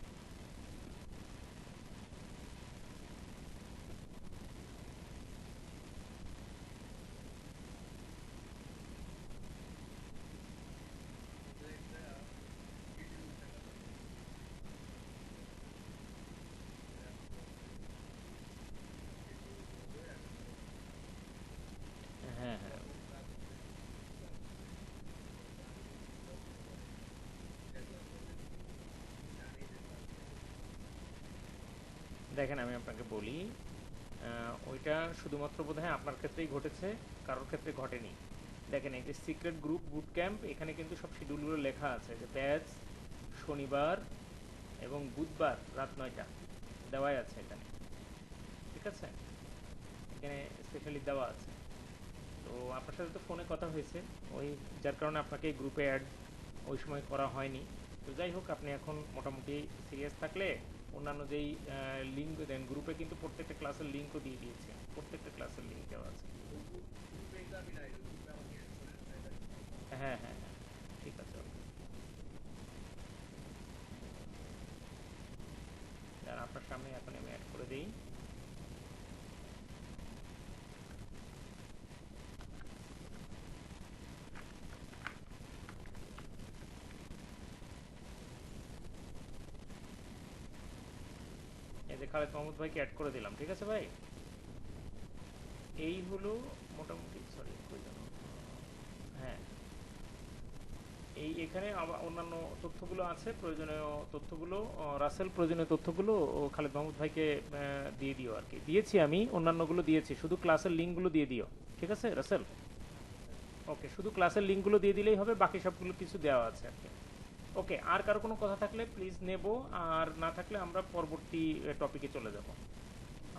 হ্যাঁ, হ্যাঁ, দেখেন আমি আপনাকে বলি, ওইটা শুধুমাত্র বোধহয় আপনার ক্ষেত্রেই ঘটেছে, কারোর ক্ষেত্রে ঘটেনি। দেখেন এই যে সিক্রেট গ্রুপ বুট ক্যাম্প, এখানে কিন্তু সব শিডিউলগুলো লেখা আছে, যে ব্যাচ শনিবার এবং বুধবার রাত 9টা দেওয়াই আছে এখানে, ঠিক আছে, এখানে স্পেশালি দেওয়া আছে। তো আপনার সাথে তো ফোনে কথা হয়েছে, ওই যার কারণে আপনাকে গ্রুপে অ্যাড ওই সময় করা হয়নি। তো যাই হোক, আপনি এখন মোটামুটি সিরিয়াস থাকলে অন্যান্য যেই লিঙ্ক দেন গ্রুপে, কিন্তু প্রত্যেকটা ক্লাসের লিঙ্কও দিয়ে দিয়েছে, প্রত্যেকটা ক্লাসের লিঙ্ক দেওয়া আছে। হ্যাঁ হ্যাঁ হ্যাঁ, ঠিক আছে। আর আপনার সামনে এখন আমি অ্যাড করে দিই। এই যে খালেদ মাহমুদ ভাইকে অ্যাড করে দিলাম, ঠিক আছে ভাই। এই হলো মোটামুটি, সরি হ্যাঁ, এই এখানে আবার অন্যান্য তথ্যগুলো আছে, প্রয়োজনীয় তথ্যগুলো রাসেল প্রয়োজনীয় তথ্যগুলো ও খালেদ মাহমুদ ভাইকে দিয়ে দিও আর কি। দিয়েছি আমি, অন্যান্যগুলো দিয়েছি, শুধু ক্লাসের লিঙ্কগুলো দিয়ে দিও, ঠিক আছে রাসেল? ওকে, শুধু ক্লাসের লিঙ্কগুলো দিয়ে দিলেই হবে, বাকি সবগুলো কিছু দেওয়া আছে আর কি। ওকে, আর কারো কোনো কথা থাকলে প্লিজ নেব, আর না থাকলে আমরা পরবর্তী টপিকে চলে যাব।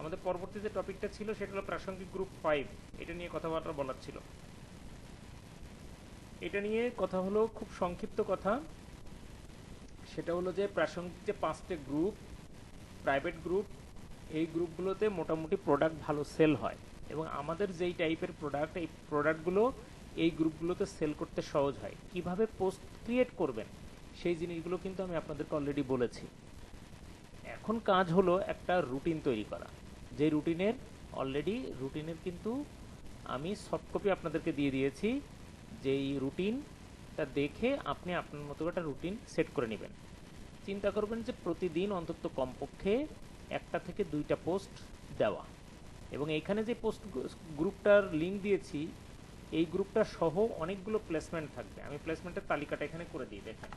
আমাদের পরবর্তী যে টপিকটা ছিল সেটা হলো প্রাসঙ্গিক গ্রুপ 5, এটা নিয়ে কথাবার্তা বলার ছিল। এটা নিয়ে কথা হলো, খুব সংক্ষিপ্ত কথা, সেটা হলো যে প্রাসঙ্গিক যে 5টে গ্রুপ, প্রাইভেট গ্রুপ, এই গ্রুপগুলোতে মোটামুটি প্রোডাক্ট ভালো সেল হয়, এবং আমাদের যেই টাইপের প্রোডাক্ট, এই প্রোডাক্টগুলো এই গ্রুপগুলোতে সেল করতে সহজ হয়। কিভাবে পোস্ট ক্রিয়েট করবেন সেই জিনিসগুলো কিন্তু আমি আপনাদেরকে অলরেডি বলেছি। এখন কাজ হলো একটা রুটিন তৈরি করা, যে রুটিনের কিন্তু আমি সফট কপি আপনাদেরকে দিয়ে দিয়েছি। যেই রুটিনটা দেখে আপনি আপনার মতো একটা রুটিন সেট করে নেবেন। চিন্তা করবেন যে প্রতিদিন অন্তত কমপক্ষে 1টা থেকে 2টা পোস্ট দেওয়া, এবং এইখানে যে পোস্ট গ্রুপটার লিঙ্ক দিয়েছি, এই গ্রুপটা সহ অনেকগুলো প্লেসমেন্ট থাকবে। আমি প্লেসমেন্টের তালিকাটা এখানে করে দিই, দেখেন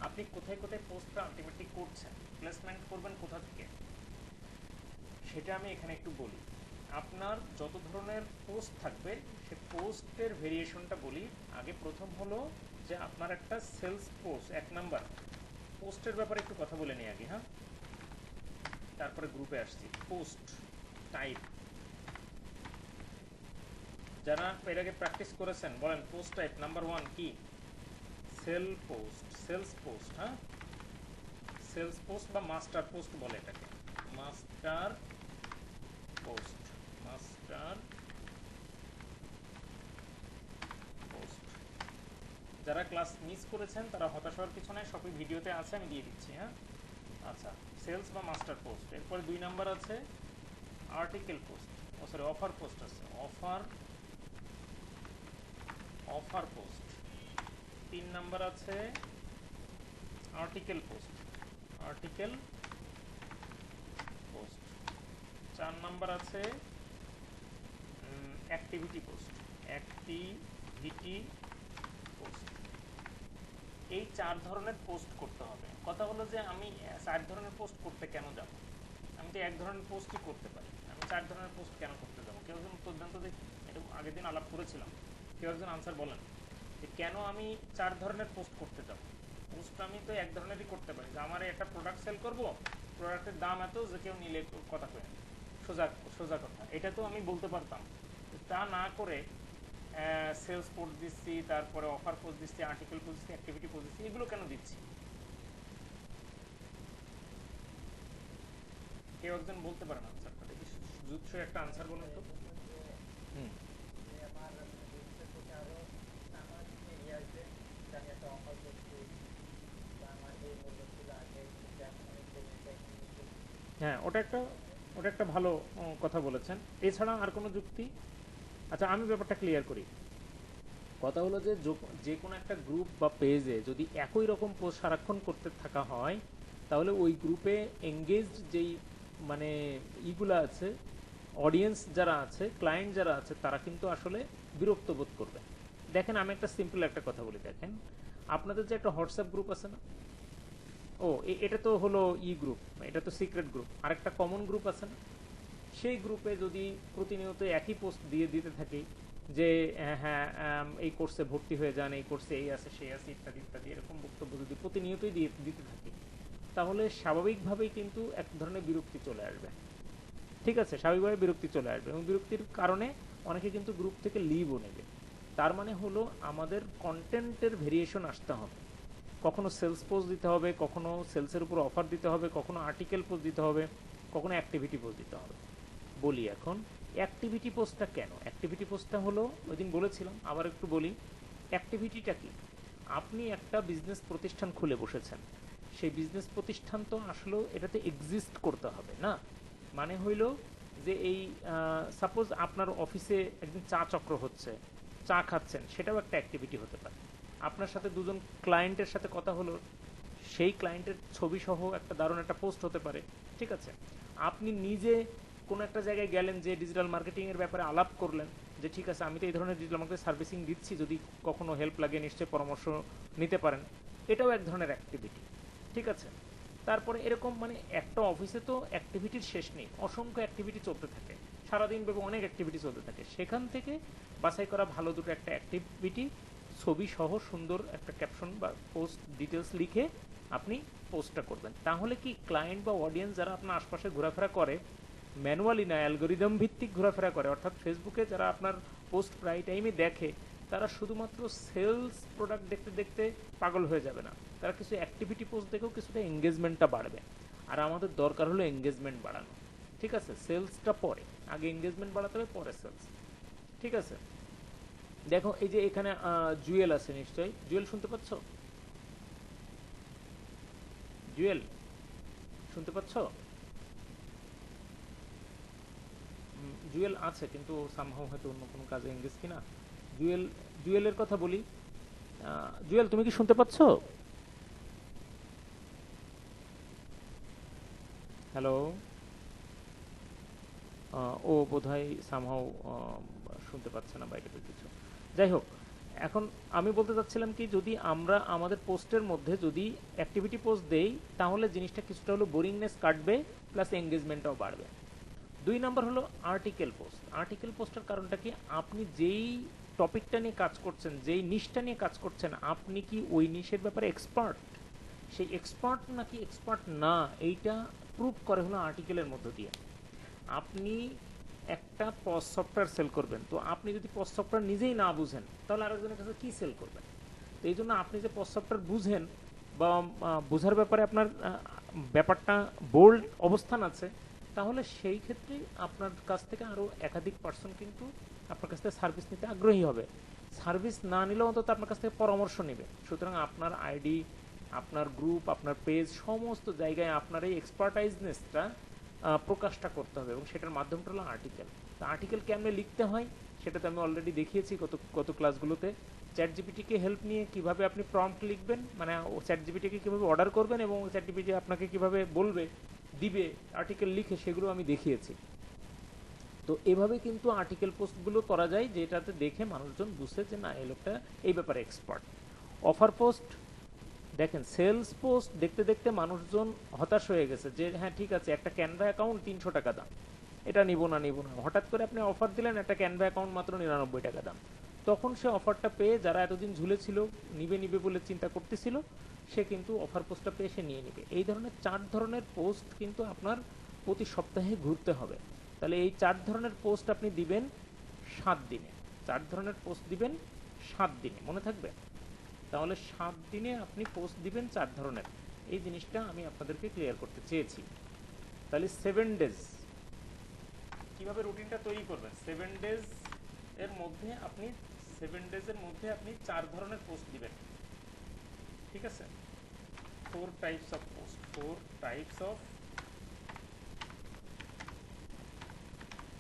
আপনি কোথায় কোথায় পোস্টটা আলটিমেটলি করছেন, প্লেসমেন্ট করবেন কোথা থেকে, সেটা আমি এখানে একটু বলি। আপনার যত ধরনের পোস্ট থাকবে, সে পোস্টের ভেরিয়েশনটা বলি। আগে প্রথম হলো যে আপনার একটা সেলস পোস্ট, 1 নাম্বার পোস্টের ব্যাপারে একটু কথা বলে নিই আগে, হ্যাঁ, তারপরে গ্রুপে আসছি। পোস্ট টাইপ, যারা এর আগে প্র্যাকটিস করেছেন বলেন, পোস্ট টাইপ নাম্বার 1 কি? সেলস পোস্ট, হ্যাঁ, সেলস পোস্ট বা মাস্টার পোস্ট বলে এটাকে, মাস্টার পোস্ট, মাস্টার পোস্ট। যারা ক্লাস মিস করেছেন তারা হতাশ হওয়ার কিছু নাই, সবই ভিডিওতে আছে, আমি দিয়ে দিচ্ছি, হ্যাঁ। আচ্ছা, সেলস বা মাস্টার পোস্ট। এরপরে 2 নাম্বার আছে article post, sorry offer post আছে, অফার পোস্ট। 3 নাম্বার আছে article post, article post. 4 number আছে অ্যাক্টিভিটি পোস্ট, অ্যাক্টিভিটি পোস্ট। এই 4 ধরনের পোস্ট করতে হবে। কথা হলো যে আমি 4 ধরনের পোস্ট করতে কেন যাব? আমি তো 1 ধরনের পোস্টই করতে পারি, আমি 4 ধরনের পোস্ট কেন করতে যাব? কেউ একজন উত্তর দেন তো দেখি, এটা আগের দিন আলাপ করেছিলাম, কেউ একজন আনসার বলেন যে কেন আমি 4 ধরনের পোস্ট করতে যাব? পোস্ট আমি তো 1 ধরনেরই করতে পারি, যে আমার একটা প্রোডাক্ট সেল করব, প্রোডাক্টের দাম এত, যে কেউ নিলে কথা কয়ে, সোজা সোজা কথা, এটা তো আমি বলতে পারতাম। তা না করে সেলস পোস্ট দিচ্ছি, তারপরে অফার পোস্ট দিচ্ছি, আর্টিকেল পোস্ট দিচ্ছি, অ্যাক্টিভিটি পোস্ট দিচ্ছি, এগুলো কেন দিচ্ছি? কেউ একজন বলতে পারেন আনসারটা দেখি, জুৎসই একটা আনসার বলেন তো। হুম, হ্যাঁ, ওটা একটা ভালো কথা বলেছেন। এছাড়া আর কোনো যুক্তি? আচ্ছা, আমি ব্যাপারটা ক্লিয়ার করি। কথা হলো যে যে কোনো একটা গ্রুপ বা পেজে যদি একই রকম পোস্ট সারাক্ষণ করতে থাকা হয়, তাহলে ওই গ্রুপে এঙ্গেজড যেই মানে ইগুলা আছে, অডিয়েন্স যারা আছে, ক্লায়েন্ট যারা আছে, তারা কিন্তু আসলে বিরক্ত বোধ করবে। দেখেন আমি একটা সিম্পল একটা কথা বলি, দেখেন আপনাদের যে একটা হোয়াটসঅ্যাপ গ্রুপ আছে না, এটা তো হলো গ্রুপ, এটা তো সিক্রেট গ্রুপ, আরেকটা কমন গ্রুপ আছে না, সেই গ্রুপে যদি প্রতিনিয়ত একই পোস্ট দিয়ে দিতে থাকি যে হ্যাঁ এই কোর্সে ভর্তি হয়ে যান, এই কোর্সে এই আছে সেই আছে ইত্যাদি ইত্যাদি, এরকম বক্তব্য যদি প্রতিনিয়তই দিতে থাকি, তাহলে স্বাভাবিকভাবেই কিন্তু এক ধরনের বিরক্তি চলে আসবে। ঠিক আছে, স্বাভাবিকভাবে বিরক্তি চলে আসবে এবং বিরক্তির কারণে অনেকে কিন্তু গ্রুপ থেকে লিভও নেবে। তার মানে হলো আমাদের কন্টেন্টের ভেরিয়েশন আসতে হবে। কখনো সেলস পোস্ট দিতে হবে, কখনো সেলসের উপর অফার দিতে হবে, কখনো আর্টিকেল পোস্ট দিতে হবে, কখনো অ্যাক্টিভিটি পোস্ট দিতে হবে। বলি এখন অ্যাক্টিভিটি পোস্টটা কেন। অ্যাক্টিভিটি পোস্টটা হলো, ওই দিন বলেছিলাম, আবার একটু বলি। অ্যাক্টিভিটিটা কি? আপনি একটা বিজনেস প্রতিষ্ঠান খুলে বসেছেন, সেই বিজনেস প্রতিষ্ঠান তো আসলে এটাতে এক্সিস্ট করতে হবে না। মানে হইল যে এই সাপোজ আপনার অফিসে একদিন চা চক্র হচ্ছে, চা খাচ্ছেন, সেটাও একটা অ্যাক্টিভিটি হতে পারে। আপনার সাথে দুজন ক্লায়েন্টের সাথে কথা হলো, সেই ক্লায়েন্টের ছবি সহ একটা দারুণ একটা পোস্ট হতে পারে। ঠিক আছে, আপনি নিজে কোনো একটা জায়গায় গেলেন, যে ডিজিটাল মার্কেটিংয়ের ব্যাপারে আলাপ করলেন, যে ঠিক আছে আমি তো এই ধরনের ডিজিটাল মার্কেটিং সার্ভিসিং দিচ্ছি, যদি কখনো হেল্প লাগে নিশ্চয়ই পরামর্শ নিতে পারেন, এটাও এক ধরনের অ্যাক্টিভিটি। ঠিক আছে, তারপরে এরকম মানে একটা অফিসে তো অ্যাক্টিভিটির শেষ নেই, অসংখ্য অ্যাক্টিভিটি চলতে থাকে, সারাদিন ব্যাপী অনেক অ্যাক্টিভিটি চলতে থাকে। সেখান থেকে বাছাই করা ভালো দুটো একটা অ্যাক্টিভিটি ছবি সহ সুন্দর একটা ক্যাপশন বা পোস্ট ডিটেলস লিখে আপনি পোস্টটা করবেন। তাহলে কি ক্লায়েন্ট বা অডিয়েন্স যারা আপনার আশপাশে ঘোরাফেরা করে, ম্যানুয়ালি না অ্যালগোরিদম ভিত্তিক ঘোরাফেরা করে, অর্থাৎ ফেসবুকে যারা আপনার পোস্ট প্রায় টাইমে দেখে, তারা শুধুমাত্র সেলস প্রোডাক্ট দেখতে দেখতে পাগল হয়ে যাবে না, তারা কিছু অ্যাক্টিভিটি পোস্ট দেখেও কিছুটা এঙ্গেজমেন্টটা বাড়বে। আর আমাদের দরকার হলো এঙ্গেজমেন্ট বাড়ানো। ঠিক আছে, সেলসটা পরে, আগে এঙ্গেজমেন্ট বাড়াতে হবে, পরে সেলস। ঠিক আছে, দেখো এই যে এখানে জুয়েল আছে, নিশ্চয়ই জুয়েল শুনতে পাচ্ছ? জুয়েল শুনতে পাচ্ছ? জুয়েল আছে কিন্তু সামহাও হয়তো অন্য কোনো কাজে এঙ্গেজ কিনা। জুয়েল, জুয়েলের কথা বলি। জুয়েল তুমি কি শুনতে পাচ্ছ? হ্যালো। ও বোধহয় সামহাও শুনতে পাচ্ছে না, বাইরে কিছু। যাই হোক, এখন আমি বলতে চাচ্ছিলাম কি, যদি আমরা আমাদের পোস্টের মধ্যে যদি অ্যাক্টিভিটি পোস্ট দেই, তাহলে জিনিসটা কিছুটা হলো বোরিংনেস কাটবে, প্লাস এঙ্গেজমেন্টটাও বাড়বে। 2 নম্বর হলো আর্টিকেল পোস্ট। আর্টিকেল পোস্টের কারণটা কি, আপনি যেই টপিকটা নিয়ে কাজ করছেন, যেই নিশটা নিয়ে কাজ করছেন, আপনি কি ওই নিশের ব্যাপারে এক্সপার্ট? সেই এক্সপার্ট নাকি এক্সপার্ট না, এইটা প্রুভ করে হলো আর্টিকেলের মধ্য দিয়ে। আপনি একটা পজ সফটওয়্যার সেল করবেন, তো আপনি যদি পজ সফটওয়্যার নিজেই না বুঝেন, তাহলে আরেকজনের কাছে কি সেল করবেন? তো এই জন্য আপনি যে পজ সফটওয়্যার বুঝেন বা বোঝার ব্যাপারে আপনার ব্যাপারটা বোল্ড অবস্থান আছে, তাহলে সেই ক্ষেত্রে আপনার কাছ থেকে আরও একাধিক পার্সন কিন্তু আপনার কাছ থেকে সার্ভিস নিতে আগ্রহী হবে। সার্ভিস না নিলেও অন্তত আপনার কাছ থেকে পরামর্শ নেবে। সুতরাং আপনার আইডি, আপনার গ্রুপ, আপনার পেজ, সমস্ত জায়গায় আপনার এই এক্সপার্টাইজনেসটা প্রকাশটা করতে হবে, এবং সেটার মাধ্যমটা হলো আর্টিকেল। তো আর্টিকেল কেমনে লিখতে হয় সেটা তো আমি অলরেডি দেখিয়েছি গত ক্লাসগুলোতে। চ্যাট জিপিটিকে হেল্প নিয়ে কিভাবে আপনি প্রম্পট লিখবেন, মানে চ্যাট জিপিটিকে কীভাবে অর্ডার করবেন এবং চ্যাট জিপিটি আপনাকে কীভাবে বলবে দিবে আর্টিকেল লিখে, সেগুলো আমি দেখিয়েছি। তো এভাবে কিন্তু আর্টিকেল পোস্টগুলো করা যায়, যেটাতে দেখে মানুষজন বুঝছে যে না, এই লোকটা এই ব্যাপারে এক্সপার্ট। অফার পোস্ট, দেখেন সেলস পোস্ট দেখতে দেখতে মানুষজন হতাশ হয়ে গেছে, যে হ্যাঁ ঠিক আছে, একটা ক্যানভা অ্যাকাউন্ট 300 টাকা দাম, এটা নিব না নিব না। হঠাৎ করে আপনি অফার দিলেন, একটা ক্যানভা অ্যাকাউন্ট মাত্র 99 টাকা দাম। তখন সে অফারটা পেয়ে, যারা এতদিন ঝুলেছিল, নিবে নিবে বলে চিন্তা করতেছিল, সে কিন্তু অফার পোস্টটা পেয়ে সে নিয়ে নিবে। এই ধরনের 4 ধরনের পোস্ট কিন্তু আপনার প্রতি সপ্তাহে ঘুরতে হবে। তাহলে এই 4 ধরনের পোস্ট আপনি দিবেন 7 দিনে। 4 ধরনের পোস্ট দিবেন 7 দিনে, মনে থাকবে? তাহলে 7 দিনে আপনি পোস্ট দিবেন 4 ধরনের। এই জিনিসটা আমি আপনাদেরকে ক্লিয়ার করতে চেয়েছি। তাহলে 7 ডেজ কিভাবে রুটিনটা তৈরি করবেন, 7 ডেজ এর মধ্যে আপনি 7 ডেজের মধ্যে আপনি 4 ধরনের পোস্ট দিবেন। ঠিক আছে, 4 types of post, 4 types of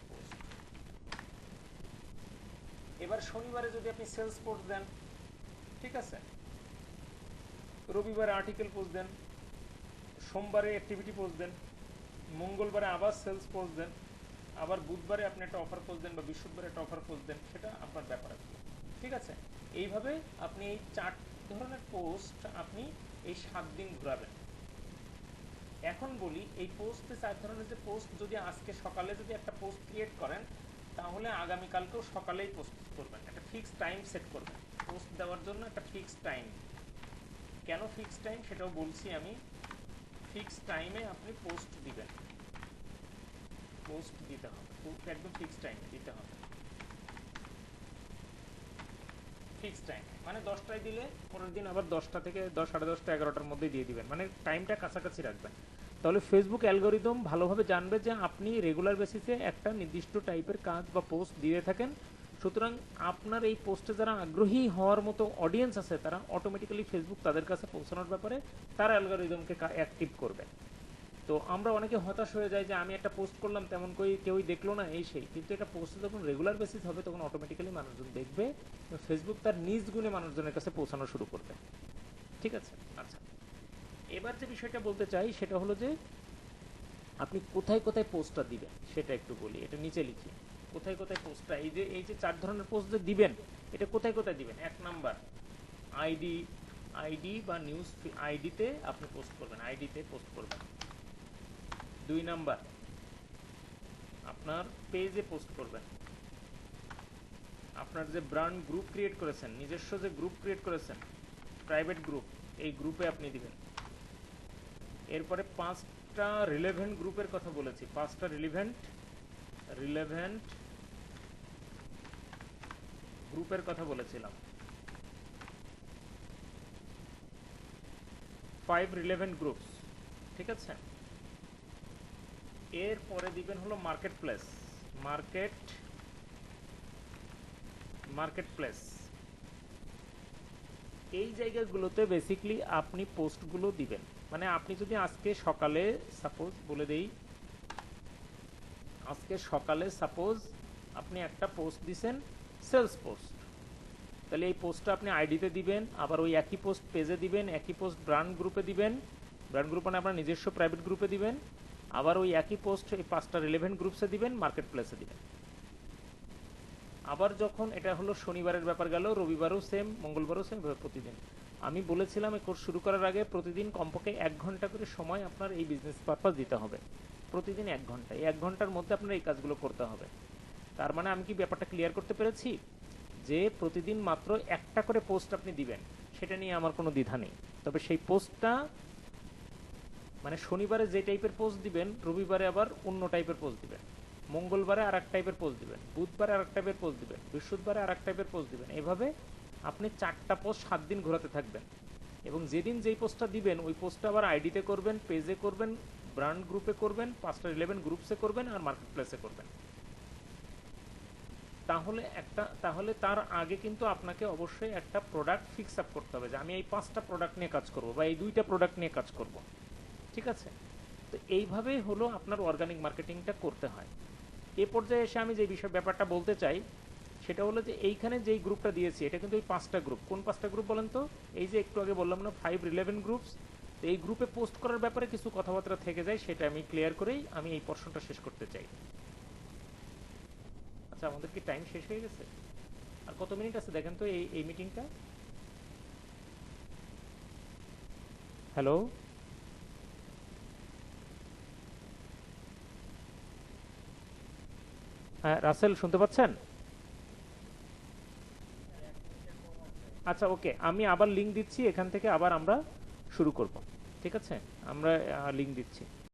post. এবার শনিবারে যদি আপনি সেলস পোস্ট দেন, ঠিক আছে, রবিবারে আর্টিকেল পোস্ট দেন, সোমবারে অ্যাক্টিভিটি পোস্ট দেন, মঙ্গলবারে আবার সেলস পোস্ট দেন, আবার বুধবারে আপনি একটা অফার পোস্ট দেন, বা বৃহস্পতিবারে একটা অফার পোস্ট দেন, সেটা আপনার ব্যাপার আছে। ঠিক আছে, এইভাবে আপনি এই 4 ধরনের পোস্ট আপনি এই 7 দিন ঘুরাবেন। এখন বলি এই পোস্টে 4 ধরনের যে পোস্ট, যদি আজকে সকালে যদি একটা পোস্ট ক্রিয়েট করেন তাহলে আগামীকালকেও সকালেই পোস্ট করবেন, একটা ফিক্সড টাইম সেট করবেন পোস্ট দেওয়ার জন্য, একটা ফিক্সড টাইম। কেন ফিক্সড টাইম সেটাও বলছি আমি। ফিক্সড টাইমে আপনি পোস্ট দিবেন, পোস্ট দিতে হবে, একদম ফিক্সড টাইমে দিতে হবে। ফিক্সড টাইম মানে 10টায় দিলে পরের দিন আবার 10টা থেকে 10, সাড়ে 10টা, 11টার মধ্যে দিয়ে দিবেন, মানে টাইমটা কাছাকাছি রাখবেন। তাহলে ফেসবুক অ্যালগোরিদম ভালোভাবে জানবে যে আপনি রেগুলার বেসিসে একটা নির্দিষ্ট টাইপের কাজ বা পোস্ট দিয়ে থাকেন। সুতরাং আপনার এই পোস্টে যারা আগ্রহী হওয়ার মতো অডিয়েন্স আছে তারা অটোমেটিক্যালি ফেসবুক তাদের কাছে পৌঁছানোর ব্যাপারে তার অ্যালগোরিদমকে অ্যাক্টিভ করবে। তো আমরা অনেকে হতাশ হয়ে যাই যে আমি একটা পোস্ট করলাম তেমন কেউই দেখলো না, এই সেই। কিন্তু এটা পোস্টে যখন রেগুলার বেসিস হবে তখন অটোমেটিক্যালি মানুষজন দেখবে, ফেসবুক তার নিজ গুণে মানুষজনের কাছে পৌঁছানো শুরু করবে। ঠিক আছে? আচ্ছা, এবার যে বিষয়টা বলতে চাই সেটা হলো যে আপনি কোথায় কোথায় পোস্টটা দিবেন সেটা একটু বলি। এটা নিচে লিখি, কোথায় কোথায় পোস্টটা, এই যে 4 ধরনের পোস্ট যে দিবেন এটা কোথায় কোথায় দিবেন। 1 নাম্বার আইডি, আইডি বা নিউজ আইডিতে আপনি পোস্ট করবেন, আইডিতে পোস্ট করবেন। 2 নাম্বার আপনার পেজে পোস্ট করবেন, আপনার যে ব্র্যান্ড গ্রুপ ক্রিয়েট করেছেন, নিজস্ব যে গ্রুপ ক্রিয়েট করেছেন, প্রাইভেট গ্রুপ, এই গ্রুপে আপনি দিবেন। এরপরে 5টা রিলেভেন্ট গ্রুপের কথা বলেছি, 5টা রিলেভেন্ট গ্রুপের কথা বলেছিলাম, 5 রিলেভেন্ট গ্রুপস। ঠিক আছে? এরপরে দিবেন হলো মার্কেট প্লেস, মার্কেট প্লেস। এই জায়গাগুলোতে বেসিক্যালি আপনি পোস্টগুলো দিবেন। মানে আপনি যদি আজকে সকালে সাপোজ বলে দেই, আজকে সকালে সাপোজ আপনি একটা পোস্ট দিছেন সেলস পোস্ট, তাহলে এই পোস্টটা আপনি আইডিতে দিবেন, আবার ওই একই পোস্ট পেজে দিবেন, একই পোস্ট ব্র্যান্ড গ্রুপে দিবেন, ব্র্যান্ড গ্রুপ মানে আপনার নিজস্ব প্রাইভেট গ্রুপে দিবেন, আবার ওই একই পোস্ট এই 5টা রিলেভেন্ট গ্রুপসে দিবেন, মার্কেট প্লেসে দিবেন। আবার যখন এটা হলো শনিবারের ব্যাপার গেল, রবিবারও সেম, মঙ্গলবারও সেম, প্রতিদিন। আমি বলেছিলাম এই কোর্স শুরু করার আগে প্রতিদিন কমপক্ষে 1 ঘন্টা করে সময় আপনার এই বিজনেস পারপাস দিতে হবে, প্রতিদিন 1 ঘন্টা। এই 1 ঘন্টার মধ্যে আপনার এই কাজগুলো করতে হবে। তার মানে আমি কি ব্যাপারটা ক্লিয়ার করতে পেরেছি যে প্রতিদিন মাত্র একটা করে পোস্ট আপনি দিবেন, সেটা নিয়ে আমার কোনো দ্বিধা নেই। তবে সেই পোস্টটা মানে শনিবারে যে টাইপের পোস্ট দিবেন, রবিবারে আবার অন্য টাইপের পোস্ট দিবেন, মঙ্গলবারে আর এক টাইপের পোস্ট দিবেন, বুধবারে আর এক টাইপের পোস্ট দিবেন, বৃহস্পতিবারে আর এক টাইপের পোস্ট দিবেন। এভাবে আপনি 4টা পোস্ট 7 দিন ঘোরাতে থাকবেন। এবং যেদিন যেই পোস্টটা দিবেন ওই পোস্টটা আবার আইডিতে করবেন, পেজে করবেন, ব্র্যান্ড গ্রুপে করবেন, 5টা 11 গ্রুপসে করবেন, আর মার্কেট প্লেসে করবেন। তাহলে তার আগে কিন্তু আপনাকে অবশ্যই একটা প্রোডাক্ট ফিক্স আপ করতে হবে যে আমি এই 5টা প্রোডাক্ট নিয়ে কাজ করব বা এই 2টা প্রোডাক্ট নিয়ে কাজ করব। ঠিক আছে? তো এইভাবেই হলো আপনার অর্গানিক মার্কেটিংটা করতে হয়। এ পর্যায়ে এসে আমি যে ব্যাপারটা বলতে চাই সেটা হলো যে এইখানে যেই গ্রুপটা দিয়েছি এটা কিন্তু এই 5টা গ্রুপ। কোন 5টা গ্রুপ বলেন তো? এই যে একটু আগে বললাম না 5 রিলেভেন্ট গ্রুপস। তো এই গ্রুপে পোস্ট করার ব্যাপারে কিছু কথাবার্তা থেকে যায়, সেটা আমি ক্লিয়ার করেই আমি এই পোর্শনটা শেষ করতে চাই। আচ্ছা, আমাদের কি টাইম শেষ হয়ে গেছে? আর কত মিনিট আছে দেখেন তো এই মিটিংটা। হ্যালো, হ্যাঁ রাসেল শুনতে পাচ্ছেন? আচ্ছা ওকে, আমি আবার লিংক দিচ্ছি, এখান থেকে আবার আমরা শুরু করব। ঠিক আছে? আমরা লিংক দিচ্ছি।